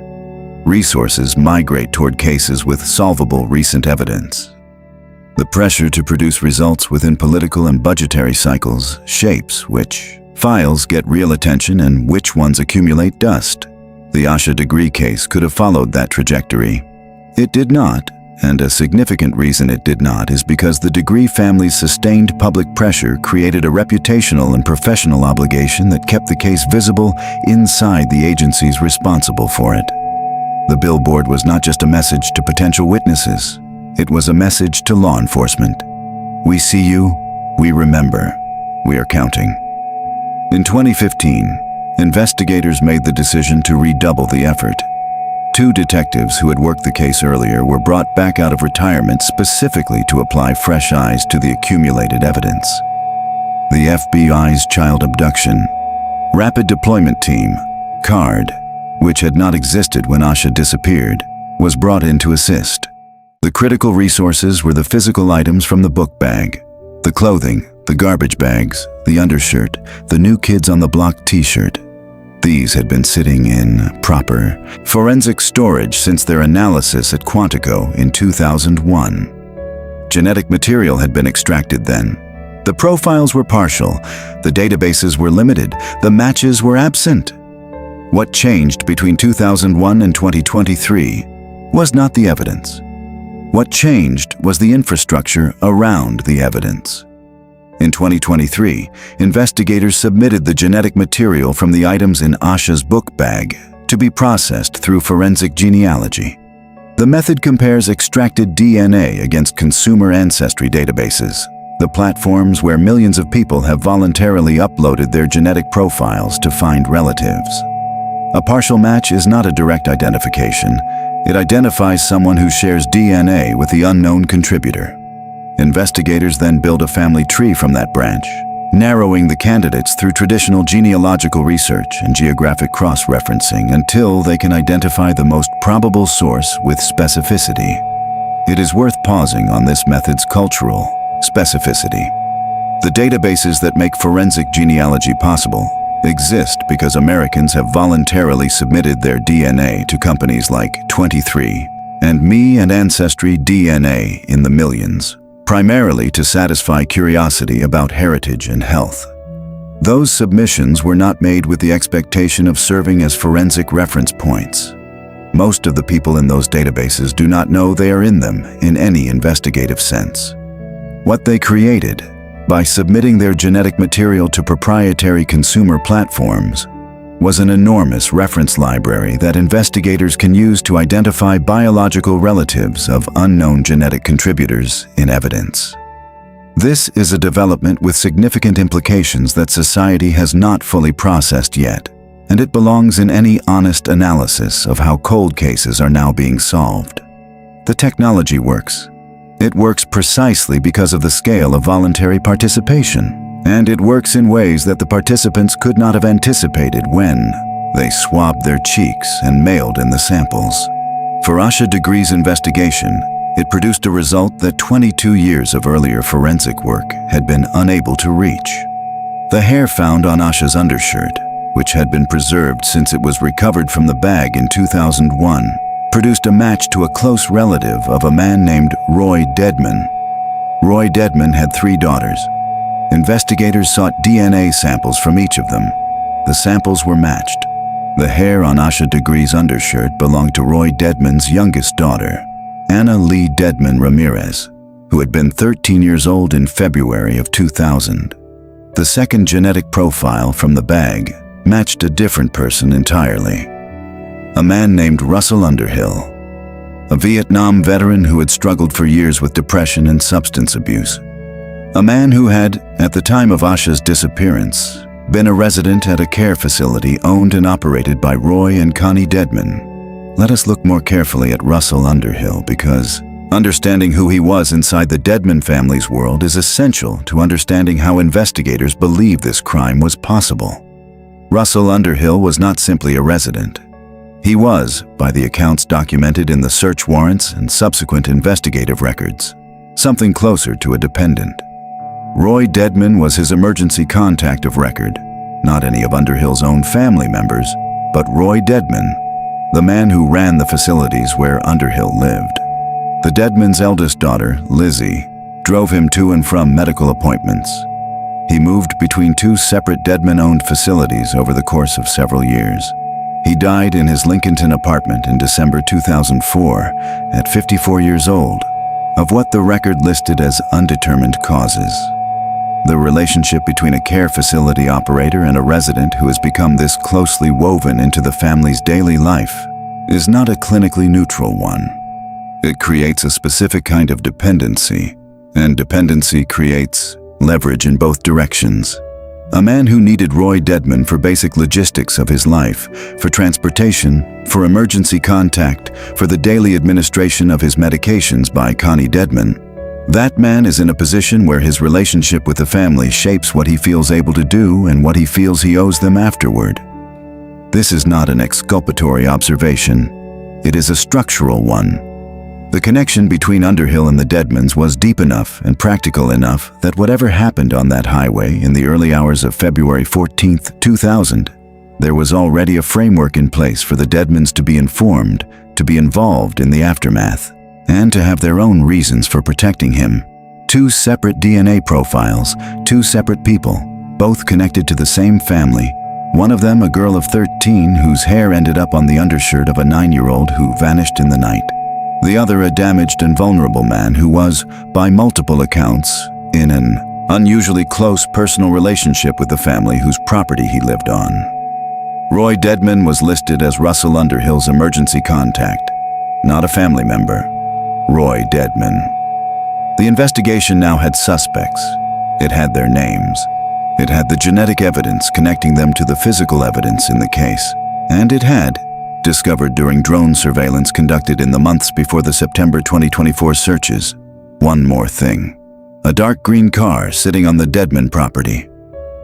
Resources migrate toward cases with solvable recent evidence. The pressure to produce results within political and budgetary cycles shapes which files get real attention and which ones accumulate dust. The Asha Degree case could have followed that trajectory. It did not. And a significant reason it did not is because the Degree family's sustained public pressure created a reputational and professional obligation that kept the case visible inside the agencies responsible for it. The billboard was not just a message to potential witnesses. It was a message to law enforcement. We see you, we remember, we are counting. In 2015, investigators made the decision to redouble the effort. 2 detectives who had worked the case earlier were brought back out of retirement specifically to apply fresh eyes to the accumulated evidence. The FBI's Child Abduction Rapid Deployment Team, CARD, which had not existed when Asha disappeared, was brought in to assist. The critical resources were the physical items from the book bag, the clothing, the garbage bags, the undershirt, the New Kids on the Block t-shirt. These had been sitting in proper forensic storage since their analysis at Quantico in 2001. Genetic material had been extracted then. The profiles were partial, the databases were limited, the matches were absent. What changed between 2001 and 2023 was not the evidence. What changed was the infrastructure around the evidence. In 2023, investigators submitted the genetic material from the items in Asha's book bag to be processed through forensic genealogy. The method compares extracted DNA against consumer ancestry databases, the platforms where millions of people have voluntarily uploaded their genetic profiles to find relatives. A partial match is not a direct identification. It identifies someone who shares DNA with the unknown contributor. Investigators then build a family tree from that branch, narrowing the candidates through traditional genealogical research and geographic cross-referencing until they can identify the most probable source with specificity. It is worth pausing on this method's cultural specificity. The databases that make forensic genealogy possible, exist because Americans have voluntarily submitted their DNA to companies like 23 and Me and Ancestry DNA in the millions, primarily to satisfy curiosity about heritage and health. Those submissions were not made with the expectation of serving as forensic reference points. Most of the people in those databases do not know they are in them in any investigative sense. What they created, by submitting their genetic material to proprietary consumer platforms, was an enormous reference library that investigators can use to identify biological relatives of unknown genetic contributors in evidence. This is a development with significant implications that society has not fully processed yet, and it belongs in any honest analysis of how cold cases are now being solved. The technology works. It works precisely because of the scale of voluntary participation, and it works in ways that the participants could not have anticipated when they swabbed their cheeks and mailed in the samples. For Asha Degree's investigation, it produced a result that 22 years of earlier forensic work had been unable to reach. The hair found on Asha's undershirt, which had been preserved since it was recovered from the bag in 2001, produced a match to a close relative of a man named Roy Dedman. Roy Dedman had 3 daughters. Investigators sought DNA samples from each of them. The samples were matched. The hair on Asha Degree's undershirt belonged to Roy Dedman's youngest daughter, Anna Lee Dedman Ramirez, who had been 13 years old in February of 2000. The second genetic profile from the bag matched a different person entirely. A man named Russell Underhill, a Vietnam veteran who had struggled for years with depression and substance abuse. A man who had, at the time of Asha's disappearance, been a resident at a care facility owned and operated by Roy and Connie Dedman. Let us look more carefully at Russell Underhill because understanding who he was inside the Dedman family's world is essential to understanding how investigators believe this crime was possible. Russell Underhill was not simply a resident. He was, by the accounts documented in the search warrants and subsequent investigative records, something closer to a dependent. Roy Dedman was his emergency contact of record, not any of Underhill's own family members, but Roy Dedman, the man who ran the facilities where Underhill lived. The Dedman's eldest daughter, Lizzie, drove him to and from medical appointments. He moved between 2 separate Dedman-owned facilities over the course of several years. He died in his Lincolnton apartment in December 2004 at 54 years old, of what the record listed as undetermined causes. The relationship between a care facility operator and a resident who has become this closely woven into the family's daily life is not a clinically neutral one. It creates a specific kind of dependency, and dependency creates leverage in both directions. A man who needed Roy Dedman for basic logistics of his life, for transportation, for emergency contact, for the daily administration of his medications by Connie Dedman. That man is in a position where his relationship with the family shapes what he feels able to do and what he feels he owes them afterward. This is not an exculpatory observation. It is a structural one. The connection between Underhill and the Dedmans was deep enough and practical enough that whatever happened on that highway in the early hours of February 14, 2000, there was already a framework in place for the Dedmans to be informed, to be involved in the aftermath, and to have their own reasons for protecting him. 2 separate DNA profiles, 2 separate people, both connected to the same family. One of them a girl of 13 whose hair ended up on the undershirt of a 9-year-old who vanished in the night. The other a damaged and vulnerable man who was, by multiple accounts, in an unusually close personal relationship with the family whose property he lived on. Roy Dedman was listed as Russell Underhill's emergency contact, not a family member. Roy Dedman. The investigation now had suspects. It had their names. It had the genetic evidence connecting them to the physical evidence in the case. And it had, discovered during drone surveillance conducted in the months before the September 2024 searches, one more thing. A dark green car sitting on the Dedman property,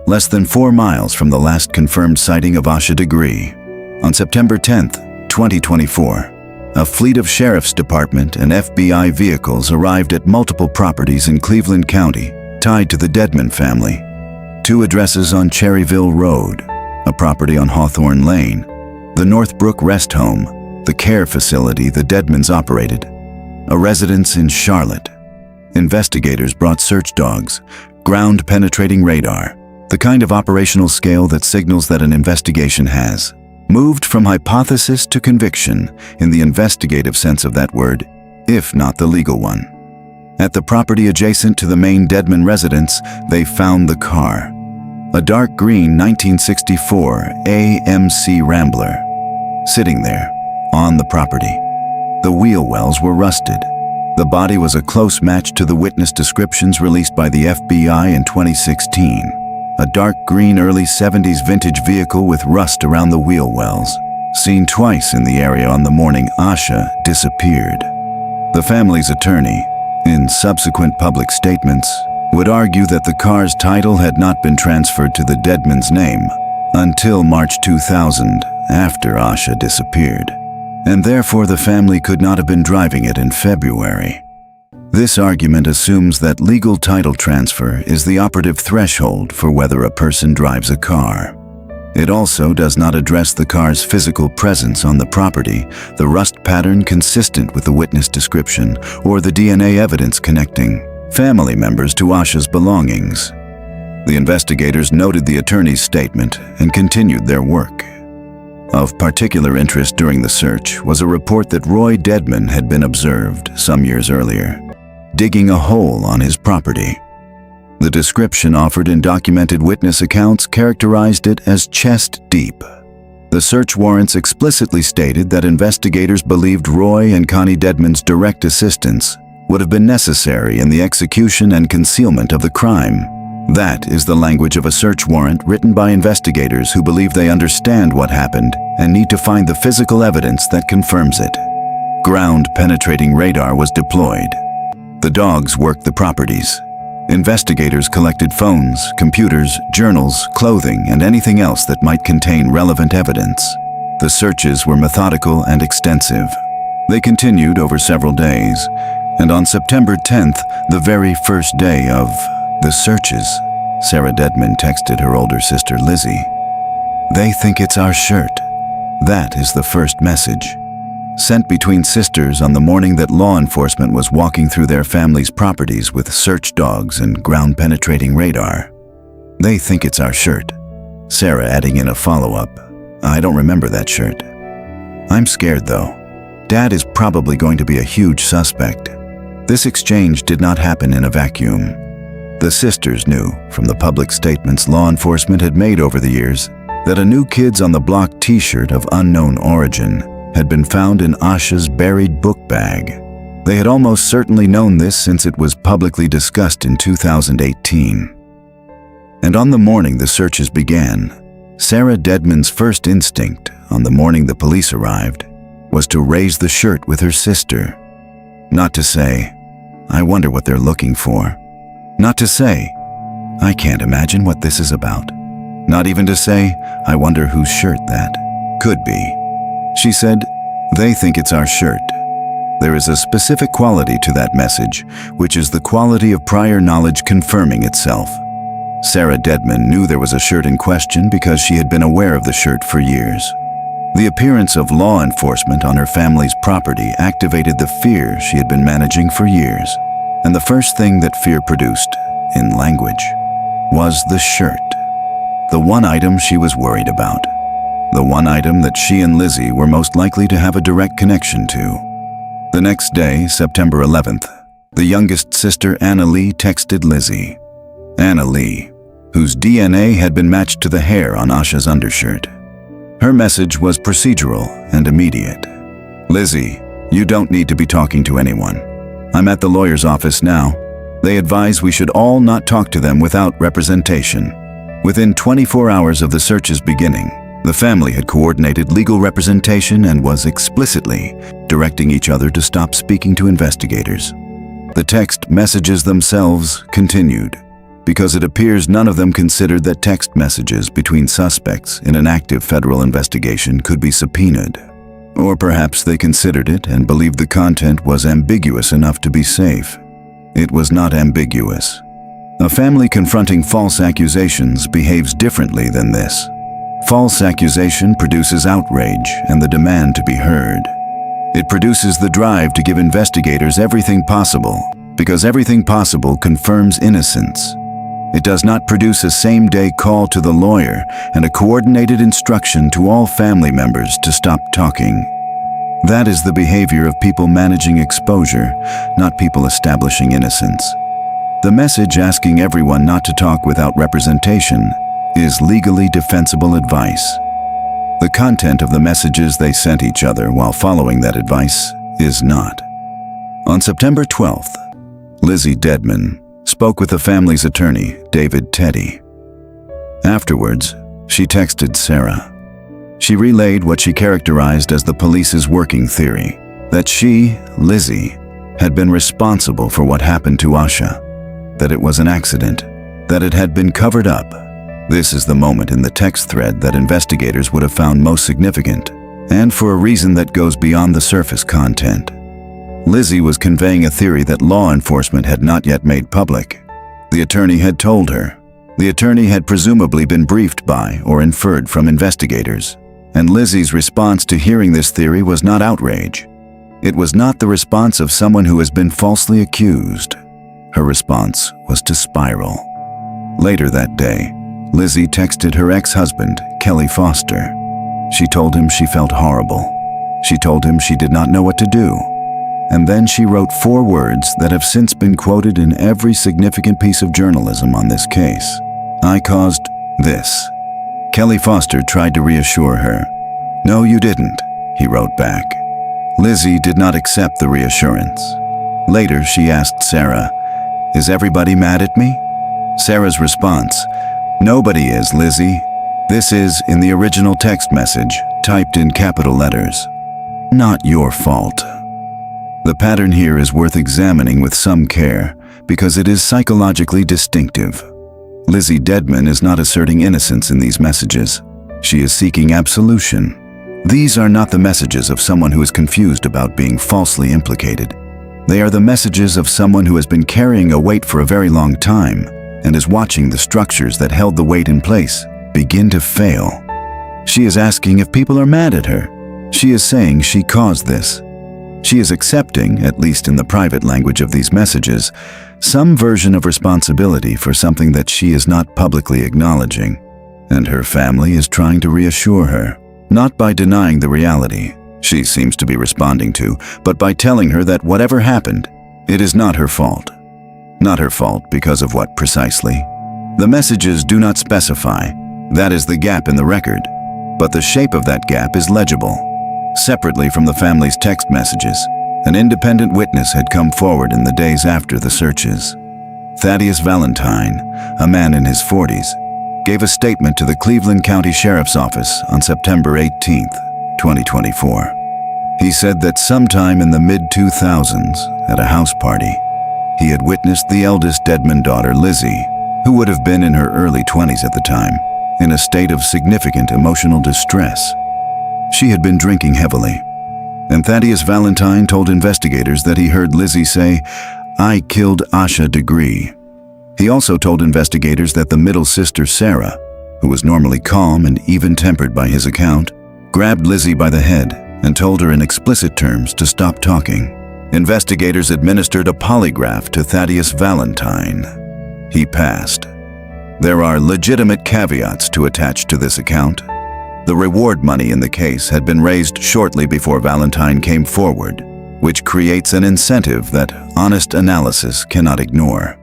less than 4 miles from the last confirmed sighting of Asha Degree. On September 10, 2024, a fleet of Sheriff's Department and FBI vehicles arrived at multiple properties in Cleveland County tied to the Dedman family. 2 addresses on Cherryville Road, a property on Hawthorne Lane, the Northbrook Rest Home, the care facility the Deadmans operated, a residence in Charlotte. Investigators brought search dogs, ground-penetrating radar, the kind of operational scale that signals that an investigation has moved from hypothesis to conviction in the investigative sense of that word, if not the legal one. At the property adjacent to the main Deadman residence, they found the car, a dark green 1964 AMC Rambler, sitting there on the property. The wheel wells were rusted. The body was a close match to the witness descriptions released by the FBI in 2016. A dark green early 70s vintage vehicle with rust around the wheel wells, seen twice in the area on the morning Asha disappeared. The family's attorney, in subsequent public statements, would argue that the car's title had not been transferred to the Deadman's name until March 2000, after Asha disappeared, and therefore the family could not have been driving it in February. This argument assumes that legal title transfer is the operative threshold for whether a person drives a car. It also does not address the car's physical presence on the property, the rust pattern consistent with the witness description, or the DNA evidence connecting family members to Asha's belongings. The investigators noted the attorney's statement and continued their work. Of particular interest during the search was a report that Roy Deadman had been observed some years earlier, digging a hole on his property. The description offered in documented witness accounts characterized it as chest deep. The search warrants explicitly stated that investigators believed Roy and Connie Deadman's direct assistance would have been necessary in the execution and concealment of the crime. That is the language of a search warrant written by investigators who believe they understand what happened and need to find the physical evidence that confirms it. Ground-penetrating radar was deployed. The dogs worked the properties. Investigators collected phones, computers, journals, clothing, and anything else that might contain relevant evidence. The searches were methodical and extensive. They continued over several days, and on September 10th, the very first day of the searches, Sarah Deadman texted her older sister Lizzie. "They think it's our shirt." That is the first message, sent between sisters on the morning that law enforcement was walking through their family's properties with search dogs and ground-penetrating radar. "They think it's our shirt." Sarah adding in a follow-up, "I don't remember that shirt." "I'm scared though. Dad is probably going to be a huge suspect." This exchange did not happen in a vacuum. The sisters knew, from the public statements law enforcement had made over the years, that a New Kids on the Block t-shirt of unknown origin had been found in Asha's buried book bag. They had almost certainly known this since it was publicly discussed in 2018. And on the morning the searches began, Sarah Deadman's first instinct, on the morning the police arrived, was to raise the shirt with her sister. Not to say, "I wonder what they're looking for." Not to say, "I can't imagine what this is about." Not even to say, "I wonder whose shirt that could be." She said, "They think it's our shirt." There is a specific quality to that message, which is the quality of prior knowledge confirming itself. Sarah Deadman knew there was a shirt in question because she had been aware of the shirt for years. The appearance of law enforcement on her family's property activated the fear she had been managing for years. And the first thing that fear produced, in language, was the shirt. The one item she was worried about. The one item that she and Lizzie were most likely to have a direct connection to. The next day, September 11th, the youngest sister Anna Lee texted Lizzie. Anna Lee, whose DNA had been matched to the hair on Asha's undershirt. Her message was procedural and immediate. "Lizzie, you don't need to be talking to anyone. I'm at the lawyer's office now. They advise we should all not talk to them without representation." Within 24 hours of the search's beginning, the family had coordinated legal representation and was explicitly directing each other to stop speaking to investigators. The text messages themselves continued, because it appears none of them considered that text messages between suspects in an active federal investigation could be subpoenaed. Or perhaps they considered it and believed the content was ambiguous enough to be safe. It was not ambiguous. A family confronting false accusations behaves differently than this. False accusation produces outrage and the demand to be heard. It produces the drive to give investigators everything possible, because everything possible confirms innocence. It does not produce a same-day call to the lawyer and a coordinated instruction to all family members to stop talking. That is the behavior of people managing exposure, not people establishing innocence. The message asking everyone not to talk without representation is legally defensible advice. The content of the messages they sent each other while following that advice is not. On September 12th, Lizzie Dedman spoke with the family's attorney, David Teddy. Afterwards, she texted Sarah. She relayed what she characterized as the police's working theory, that she, Lizzie, had been responsible for what happened to Asha, that it was an accident, that it had been covered up. This is the moment in the text thread that investigators would have found most significant, and for a reason that goes beyond the surface content. Lizzie was conveying a theory that law enforcement had not yet made public. The attorney had told her. The attorney had presumably been briefed by or inferred from investigators, and Lizzie's response to hearing this theory was not outrage. It was not the response of someone who has been falsely accused. Her response was to spiral. Later that day, Lizzie texted her ex-husband, Kelly Foster. She told him she felt horrible. She told him she did not know what to do. And then she wrote 4 words that have since been quoted in every significant piece of journalism on this case. I caused this. Kelly Foster tried to reassure her. No, you didn't, he wrote back. Lizzie did not accept the reassurance. Later, she asked Sarah, "Is everybody mad at me?" Sarah's response, "Nobody is, Lizzie. This is, in the original text message, typed in capital letters. Not your fault." The pattern here is worth examining with some care because it is psychologically distinctive. Lizzie Dedman is not asserting innocence in these messages. She is seeking absolution. These are not the messages of someone who is confused about being falsely implicated. They are the messages of someone who has been carrying a weight for a very long time and is watching the structures that held the weight in place begin to fail. She is asking if people are mad at her. She is saying she caused this. She is accepting, at least in the private language of these messages, some version of responsibility for something that she is not publicly acknowledging. And her family is trying to reassure her, not by denying the reality she seems to be responding to, but by telling her that whatever happened, it is not her fault. Not her fault because of what precisely? The messages do not specify. That is the gap in the record. But the shape of that gap is legible. Separately from the family's text messages, an independent witness had come forward in the days after the searches. Thaddeus Valentine, a man in his 40s, gave a statement to the Cleveland County Sheriff's Office on September 18, 2024. He said that sometime in the mid-2000s, at a house party, he had witnessed the eldest Dedman daughter, Lizzie, who would have been in her early 20s at the time, in a state of significant emotional distress. She had been drinking heavily, and Thaddeus Valentine told investigators that he heard Lizzie say, "I killed Asha Degree." He also told investigators that the middle sister, Sarah, who was normally calm and even-tempered by his account, grabbed Lizzie by the head and told her in explicit terms to stop talking. Investigators administered a polygraph to Thaddeus Valentine. He passed. There are legitimate caveats to attach to this account. The reward money in the case had been raised shortly before Valentine came forward, which creates an incentive that honest analysis cannot ignore.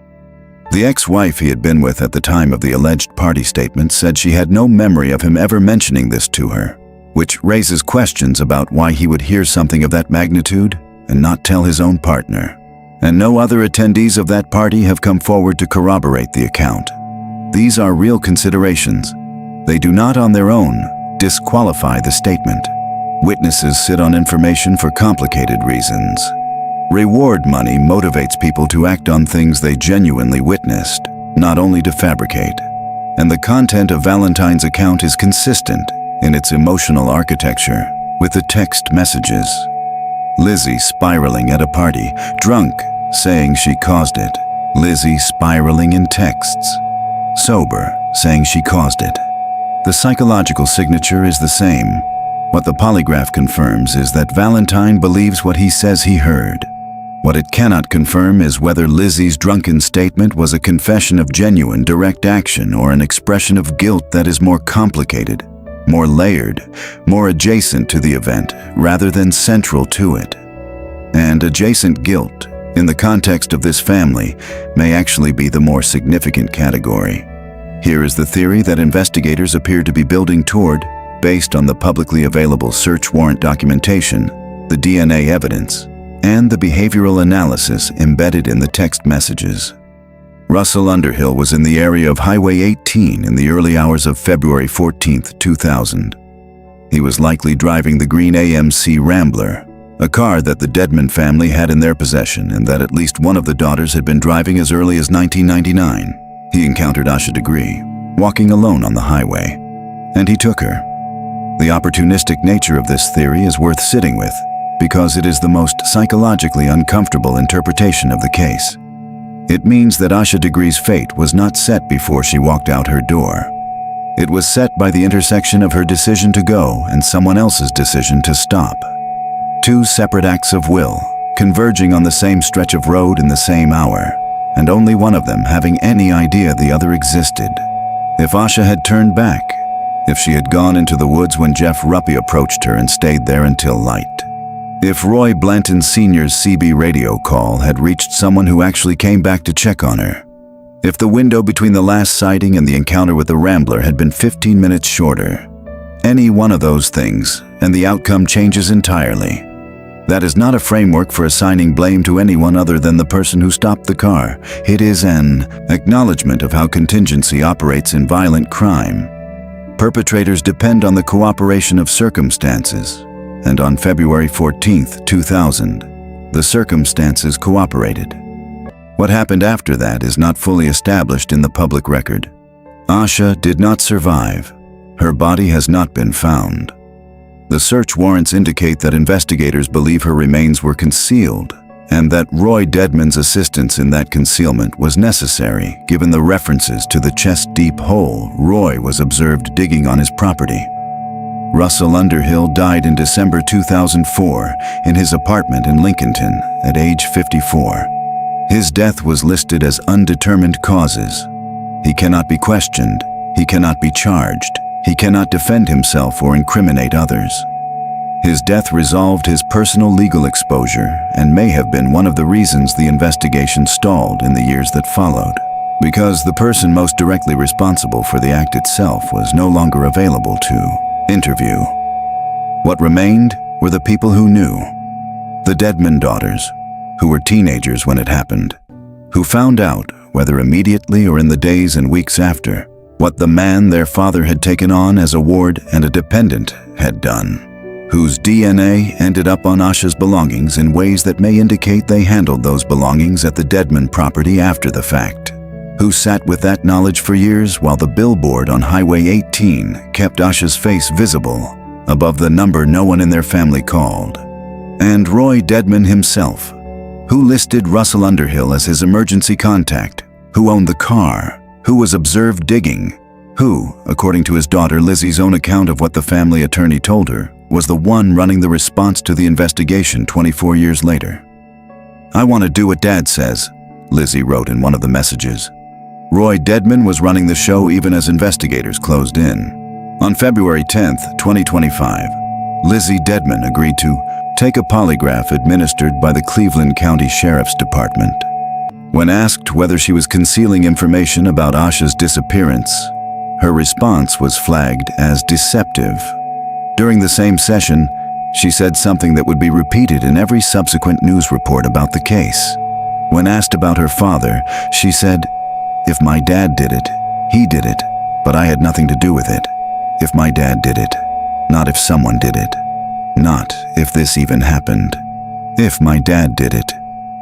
The ex-wife he had been with at the time of the alleged party statement said she had no memory of him ever mentioning this to her, which raises questions about why he would hear something of that magnitude and not tell his own partner. And no other attendees of that party have come forward to corroborate the account. These are real considerations. They do not on their own disqualify the statement. Witnesses sit on information for complicated reasons. Reward money motivates people to act on things they genuinely witnessed, not only to fabricate. And the content of Valentine's account is consistent in its emotional architecture with the text messages. Lizzie spiraling at a party, drunk, saying she caused it. Lizzie spiraling in texts, sober, saying she caused it. The psychological signature is the same. What the polygraph confirms is that Valentine believes what he says he heard. What it cannot confirm is whether Lizzie's drunken statement was a confession of genuine direct action or an expression of guilt that is more complicated, more layered, more adjacent to the event rather than central to it. And adjacent guilt, in the context of this family, may actually be the more significant category. Here is the theory that investigators appear to be building toward, based on the publicly available search warrant documentation, the DNA evidence, and the behavioral analysis embedded in the text messages. Russell Underhill was in the area of Highway 18 in the early hours of February 14, 2000. He was likely driving the green AMC Rambler, a car that the Dedmon family had in their possession and that at least one of the daughters had been driving as early as 1999. He encountered Asha Degree, walking alone on the highway, and he took her. The opportunistic nature of this theory is worth sitting with, because it is the most psychologically uncomfortable interpretation of the case. It means that Asha Degree's fate was not set before she walked out her door. It was set by the intersection of her decision to go and someone else's decision to stop. Two separate acts of will, converging on the same stretch of road in the same hour, and only one of them having any idea the other existed. If Asha had turned back, if she had gone into the woods when Jeff Ruppy approached her and stayed there until light, if Roy Blanton Sr.'s CB radio call had reached someone who actually came back to check on her, if the window between the last sighting and the encounter with the Rambler had been 15 minutes shorter, any one of those things, and the outcome changes entirely. That is not a framework for assigning blame to anyone other than the person who stopped the car. It is an acknowledgement of how contingency operates in violent crime. Perpetrators depend on the cooperation of circumstances. And on February 14, 2000, the circumstances cooperated. What happened after that is not fully established in the public record. Asha did not survive. Her body has not been found. The search warrants indicate that investigators believe her remains were concealed, and that Roy Dedmon's assistance in that concealment was necessary given the references to the chest-deep hole Roy was observed digging on his property. Russell Underhill died in December 2004 in his apartment in Lincolnton at age 54. His death was listed as undetermined causes. He cannot be questioned, he cannot be charged, he cannot defend himself or incriminate others. His death resolved his personal legal exposure and may have been one of the reasons the investigation stalled in the years that followed, because the person most directly responsible for the act itself was no longer available to interview. What remained were the people who knew. The Dedmon daughters, who were teenagers when it happened, who found out, whether immediately or in the days and weeks after, what the man their father had taken on as a ward and a dependent had done, whose DNA ended up on Asha's belongings in ways that may indicate they handled those belongings at the Dedmon property after the fact, who sat with that knowledge for years while the billboard on Highway 18 kept Asha's face visible above the number no one in their family called, and Roy Dedmon himself, who listed Russell Underhill as his emergency contact, who owned the car, who was observed digging, who, according to his daughter Lizzie's own account of what the family attorney told her, was the one running the response to the investigation 24 years later. "I want to do what Dad says," Lizzie wrote in one of the messages. Roy Dedmon was running the show even as investigators closed in. On February 10, 2025, Lizzie Dedmon agreed to take a polygraph administered by the Cleveland County Sheriff's Department. When asked whether she was concealing information about Asha's disappearance, her response was flagged as deceptive. During the same session, she said something that would be repeated in every subsequent news report about the case. When asked about her father, she said, "If my dad did it, he did it, but I had nothing to do with it. If my dad did it, not if someone did it. Not if this even happened. If my dad did it."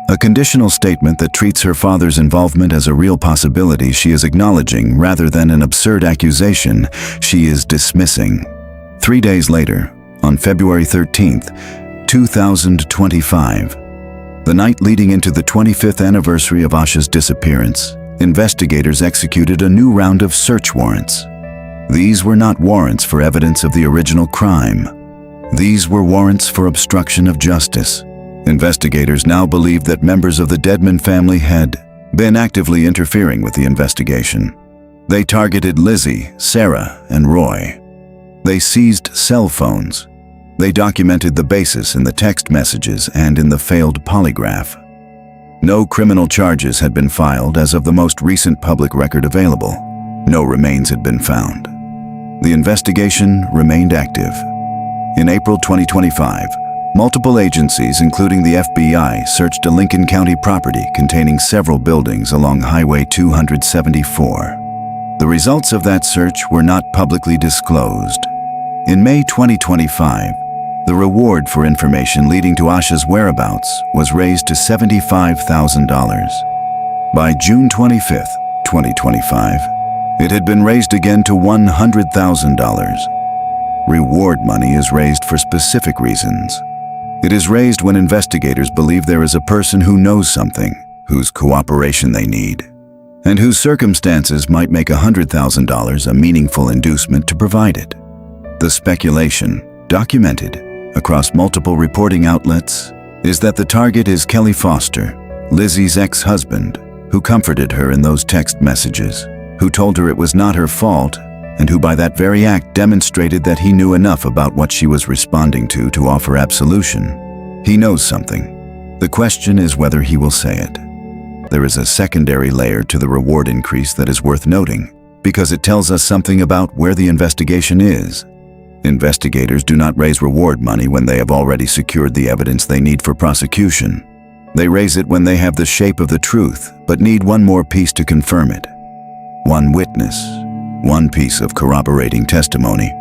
A conditional statement that treats her father's involvement as a real possibility she is acknowledging rather than an absurd accusation she is dismissing. 3 days later, on February 13, 2025, the night leading into the 25th anniversary of Asha's disappearance, investigators executed a new round of search warrants. These were not warrants for evidence of the original crime. These were warrants for obstruction of justice. Investigators now believed that members of the Dedman family had been actively interfering with the investigation. They targeted Lizzie, Sarah, and Roy. They seized cell phones. They documented the basis in the text messages and in the failed polygraph. No criminal charges had been filed as of the most recent public record available. No remains had been found. The investigation remained active. In April 2025, multiple agencies, including the FBI, searched a Lincoln County property containing several buildings along Highway 274. The results of that search were not publicly disclosed. In May 2025, the reward for information leading to Asha's whereabouts was raised to $75,000. By June 25, 2025, it had been raised again to $100,000. Reward money is raised for specific reasons. It is raised when investigators believe there is a person who knows something, whose cooperation they need, and whose circumstances might make $100,000 a meaningful inducement to provide it. The speculation, documented across multiple reporting outlets, is that the target is Kelly Foster, Lizzie's ex-husband, who comforted her in those text messages, who told her it was not her fault, and who by that very act demonstrated that he knew enough about what she was responding to offer absolution. He knows something. The question is whether he will say it. There is a secondary layer to the reward increase that is worth noting, because it tells us something about where the investigation is. Investigators do not raise reward money when they have already secured the evidence they need for prosecution. They raise it when they have the shape of the truth, but need one more piece to confirm it. One witness, one piece of corroborating testimony,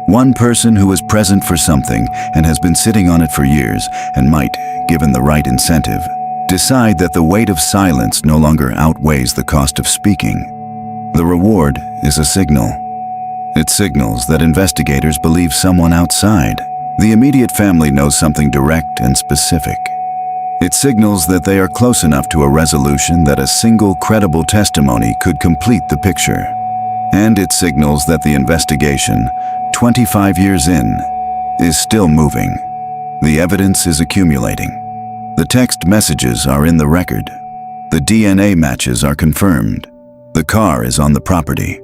one person who was present for something and has been sitting on it for years and might, given the right incentive, decide that the weight of silence no longer outweighs the cost of speaking. The reward is a signal. It signals that investigators believe someone outside the immediate family knows something direct and specific. It signals that they are close enough to a resolution that a single credible testimony could complete the picture. And it signals that the investigation, 25 years in, is still moving. The evidence is accumulating. The text messages are in the record. The DNA matches are confirmed. The car is on the property.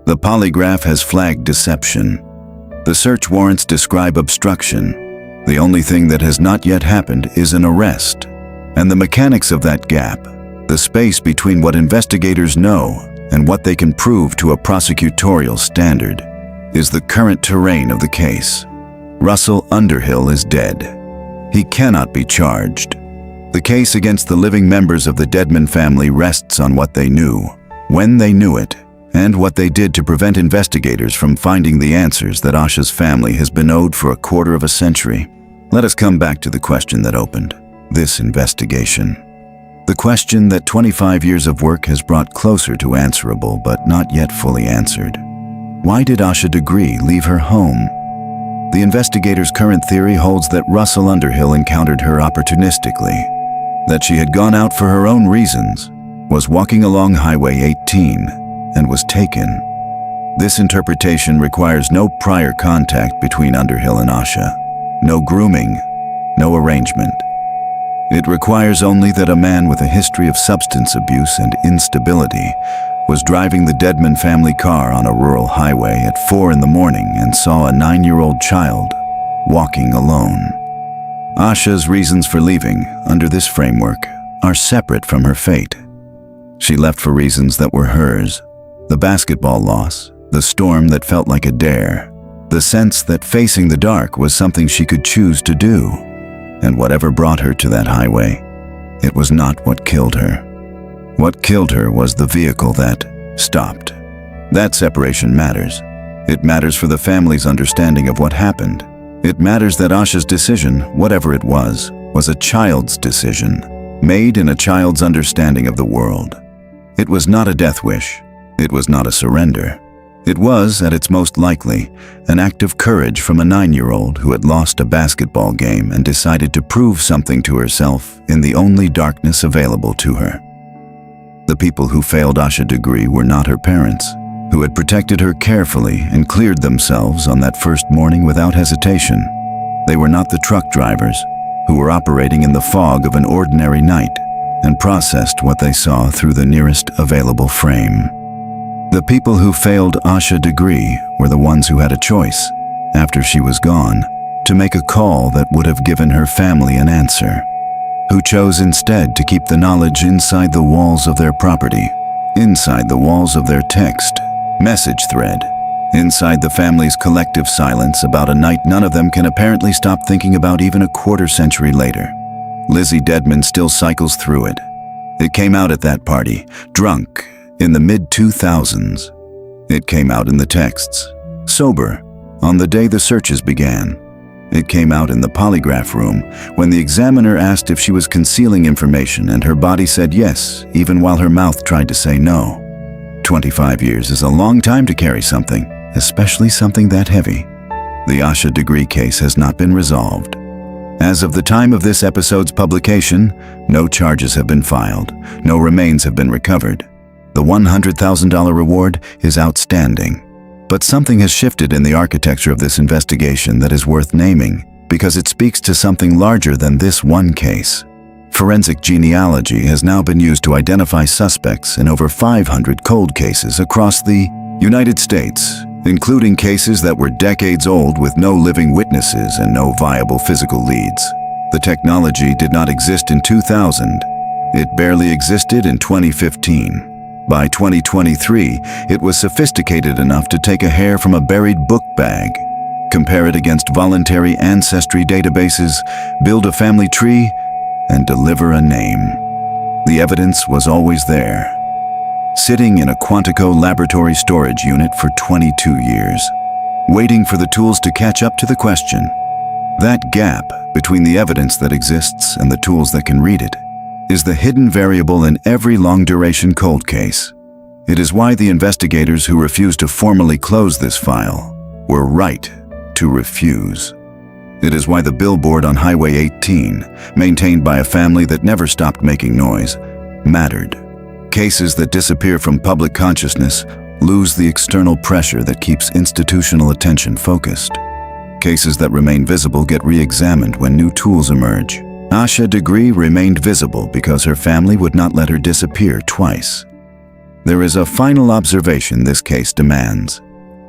The polygraph has flagged deception. The search warrants describe obstruction. The only thing that has not yet happened is an arrest. And the mechanics of that gap, the space between what investigators know and what they can prove to a prosecutorial standard, is the current terrain of the case. Russell Underhill is dead. He cannot be charged. The case against the living members of the Dedman family rests on what they knew, when they knew it, and what they did to prevent investigators from finding the answers that Asha's family has been owed for a quarter of a century. Let us come back to the question that opened this investigation. The question that 25 years of work has brought closer to answerable but not yet fully answered. Why did Asha Degree leave her home? The investigator's current theory holds that Russell Underhill encountered her opportunistically, that she had gone out for her own reasons, was walking along Highway 18, and was taken. This interpretation requires no prior contact between Underhill and Asha, no grooming, no arrangement. It requires only that a man with a history of substance abuse and instability was driving the Dedman family car on a rural highway at 4 in the morning and saw a 9-year-old child walking alone. Asha's reasons for leaving, under this framework, are separate from her fate. She left for reasons that were hers. The basketball loss, the storm that felt like a dare, the sense that facing the dark was something she could choose to do. And whatever brought her to that highway, it was not what killed her. What killed her was the vehicle that stopped. That separation matters. It matters for the family's understanding of what happened. It matters that Asha's decision, whatever it was a child's decision, made in a child's understanding of the world. It was not a death wish. It was not a surrender. It was, at its most likely, an act of courage from a 9-year-old who had lost a basketball game and decided to prove something to herself in the only darkness available to her. The people who failed Asha Degree were not her parents. who had protected her carefully and cleared themselves on that first morning without hesitation. They were not the truck drivers, who were operating in the fog of an ordinary night and processed what they saw through the nearest available frame. The people who failed Asha Degree were the ones who had a choice, after she was gone, to make a call that would have given her family an answer, who chose instead to keep the knowledge inside the walls of their property, inside the walls of their text message thread, inside the family's collective silence about a night none of them can apparently stop thinking about even a quarter-century later. Lizzie Deadman still cycles through it. It came out at that party, drunk, in the mid-2000s. It came out in the texts, sober, on the day the searches began. It came out in the polygraph room when the examiner asked if she was concealing information and her body said yes, even while her mouth tried to say no. 25 years is a long time to carry something, especially something that heavy. The Asha Degree case has not been resolved. As of the time of this episode's publication, no charges have been filed, no remains have been recovered. The $100,000 reward is outstanding. But something has shifted in the architecture of this investigation that is worth naming because it speaks to something larger than this one case. Forensic genealogy has now been used to identify suspects in over 500 cold cases across the United States, including cases that were decades old with no living witnesses and no viable physical leads. The technology did not exist in 2000. It barely existed in 2015. By 2023, it was sophisticated enough to take a hair from a buried book bag, compare it against voluntary ancestry databases, build a family tree, and deliver a name. The evidence was always there, sitting in a Quantico laboratory storage unit for 22 years, waiting for the tools to catch up to the question. That gap between the evidence that exists and the tools that can read it is the hidden variable in every long-duration cold case. It is why the investigators who refused to formally close this file were right to refuse. It is why the billboard on Highway 18, maintained by a family that never stopped making noise, mattered. Cases that disappear from public consciousness lose the external pressure that keeps institutional attention focused. Cases that remain visible get re-examined when new tools emerge. Asha Degree remained visible because her family would not let her disappear twice. There is a final observation this case demands,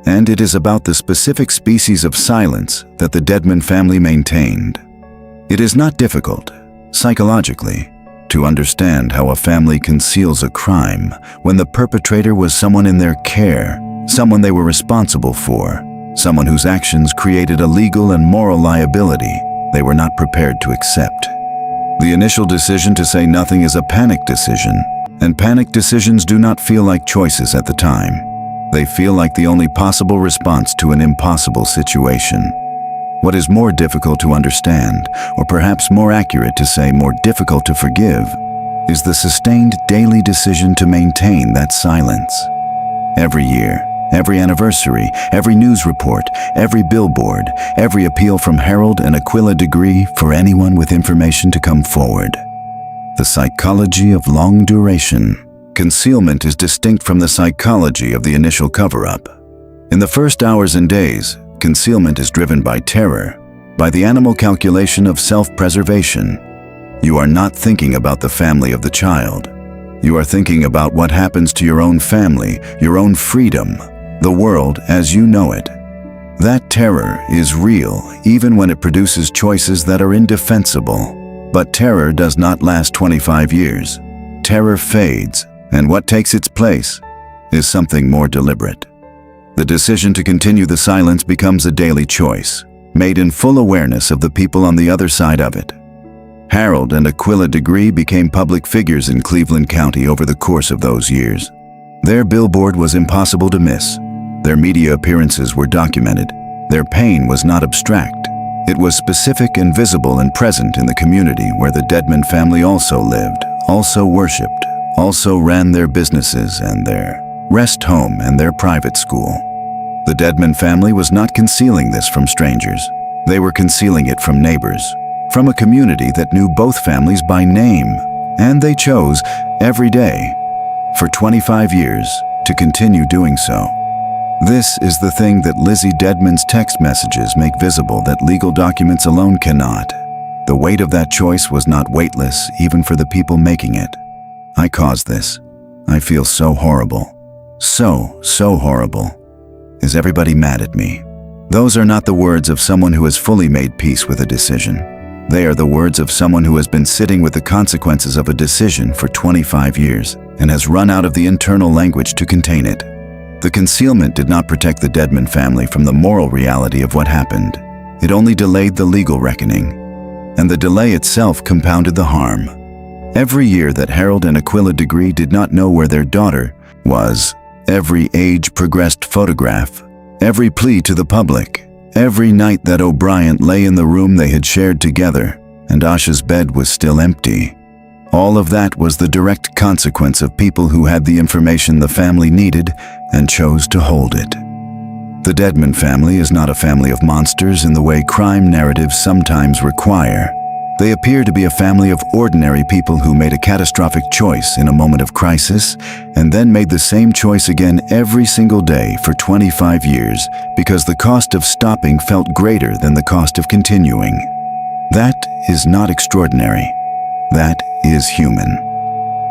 and it is about the specific species of silence that the Deadman family maintained. It is not difficult, psychologically, to understand how a family conceals a crime when the perpetrator was someone in their care, someone they were responsible for, someone whose actions created a legal and moral liability they were not prepared to accept. The initial decision to say nothing is a panic decision, and panic decisions do not feel like choices at the time. They feel like the only possible response to an impossible situation. What is more difficult to understand, or perhaps more accurate to say more difficult to forgive, is the sustained daily decision to maintain that silence. Every year, every anniversary, every news report, every billboard, every appeal from Harold and Aquila Degree for anyone with information to come forward. The psychology of long duration. Concealment is distinct from the psychology of the initial cover-up. In the first hours and days, concealment is driven by terror, by the animal calculation of self-preservation. You are not thinking about the family of the child. You are thinking about what happens to your own family, your own freedom, the world as you know it. That terror is real even when it produces choices that are indefensible. But terror does not last 25 years. Terror fades, and what takes its place is something more deliberate. The decision to continue the silence becomes a daily choice, made in full awareness of the people on the other side of it. Harold and Aquila Degree became public figures in Cleveland County over the course of those years. Their billboard was impossible to miss. Their media appearances were documented. Their pain was not abstract. It was specific and visible and present in the community where the Deadman family also lived, also worshipped, also ran their businesses and their rest home and their private school. The Deadman family was not concealing this from strangers. They were concealing it from neighbors, from a community that knew both families by name, and they chose, every day, for 25 years, to continue doing so. This is the thing that Lizzie Dedman's text messages make visible that legal documents alone cannot. The weight of that choice was not weightless, even for the people making it. I caused this. I feel so horrible. So horrible. Is everybody mad at me? Those are not the words of someone who has fully made peace with a decision. They are the words of someone who has been sitting with the consequences of a decision for 25 years and has run out of the internal language to contain it. The concealment did not protect the Dedman family from the moral reality of what happened. It only delayed the legal reckoning. And the delay itself compounded the harm. Every year that Harold and Asha Degree did not know where their daughter was, every age-progressed photograph, every plea to the public, every night that O'Brien lay in the room they had shared together, and Asha's bed was still empty. All of that was the direct consequence of people who had the information the family needed and chose to hold it. The Dedman family is not a family of monsters in the way crime narratives sometimes require. They appear to be a family of ordinary people who made a catastrophic choice in a moment of crisis and then made the same choice again every single day for 25 years because the cost of stopping felt greater than the cost of continuing. That is not extraordinary. That is human.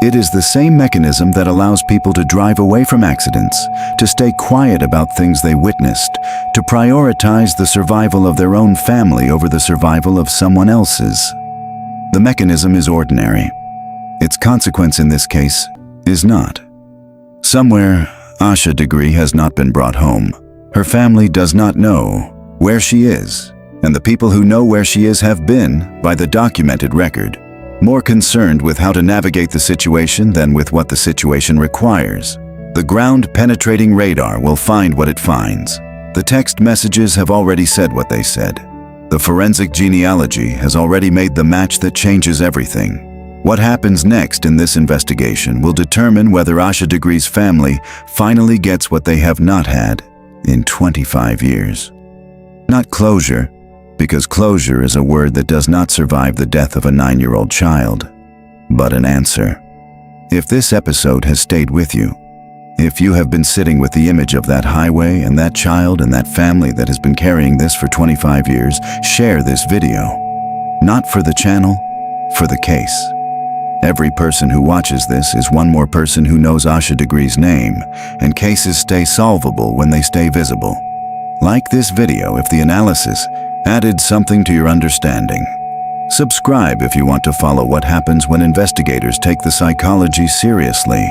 It is the same mechanism that allows people to drive away from accidents, to stay quiet about things they witnessed, to prioritize the survival of their own family over the survival of someone else's. The mechanism is ordinary. Its consequence in this case is not. Somewhere, Asha Degree has not been brought home. Her family does not know where she is, and the people who know where she is have been, by the documented record, more concerned with how to navigate the situation than with what the situation requires. The ground-penetrating radar will find what it finds. The text messages have already said what they said. The forensic genealogy has already made the match that changes everything. What happens next in this investigation will determine whether Asha Degree's family finally gets what they have not had in 25 years. Not closure, because closure is a word that does not survive the death of a 9-year-old child, but an answer. If this episode has stayed with you, if you have been sitting with the image of that highway and that child and that family that has been carrying this for 25 years, share this video. Not for the channel, for the case. Every person who watches this is one more person who knows Asha Degree's name, and cases stay solvable when they stay visible. Like this video if the analysis added something to your understanding. Subscribe if you want to follow what happens when investigators take the psychology seriously,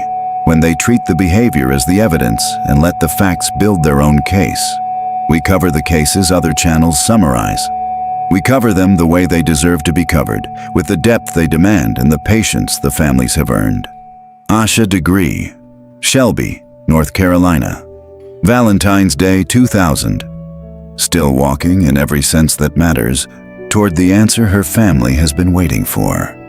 when they treat the behavior as the evidence and let the facts build their own case. We cover the cases other channels summarize. We cover them the way they deserve to be covered, with the depth they demand and the patience the families have earned. Asha Degree, Shelby, North Carolina. Valentine's Day 2000. Still walking in every sense that matters toward the answer her family has been waiting for.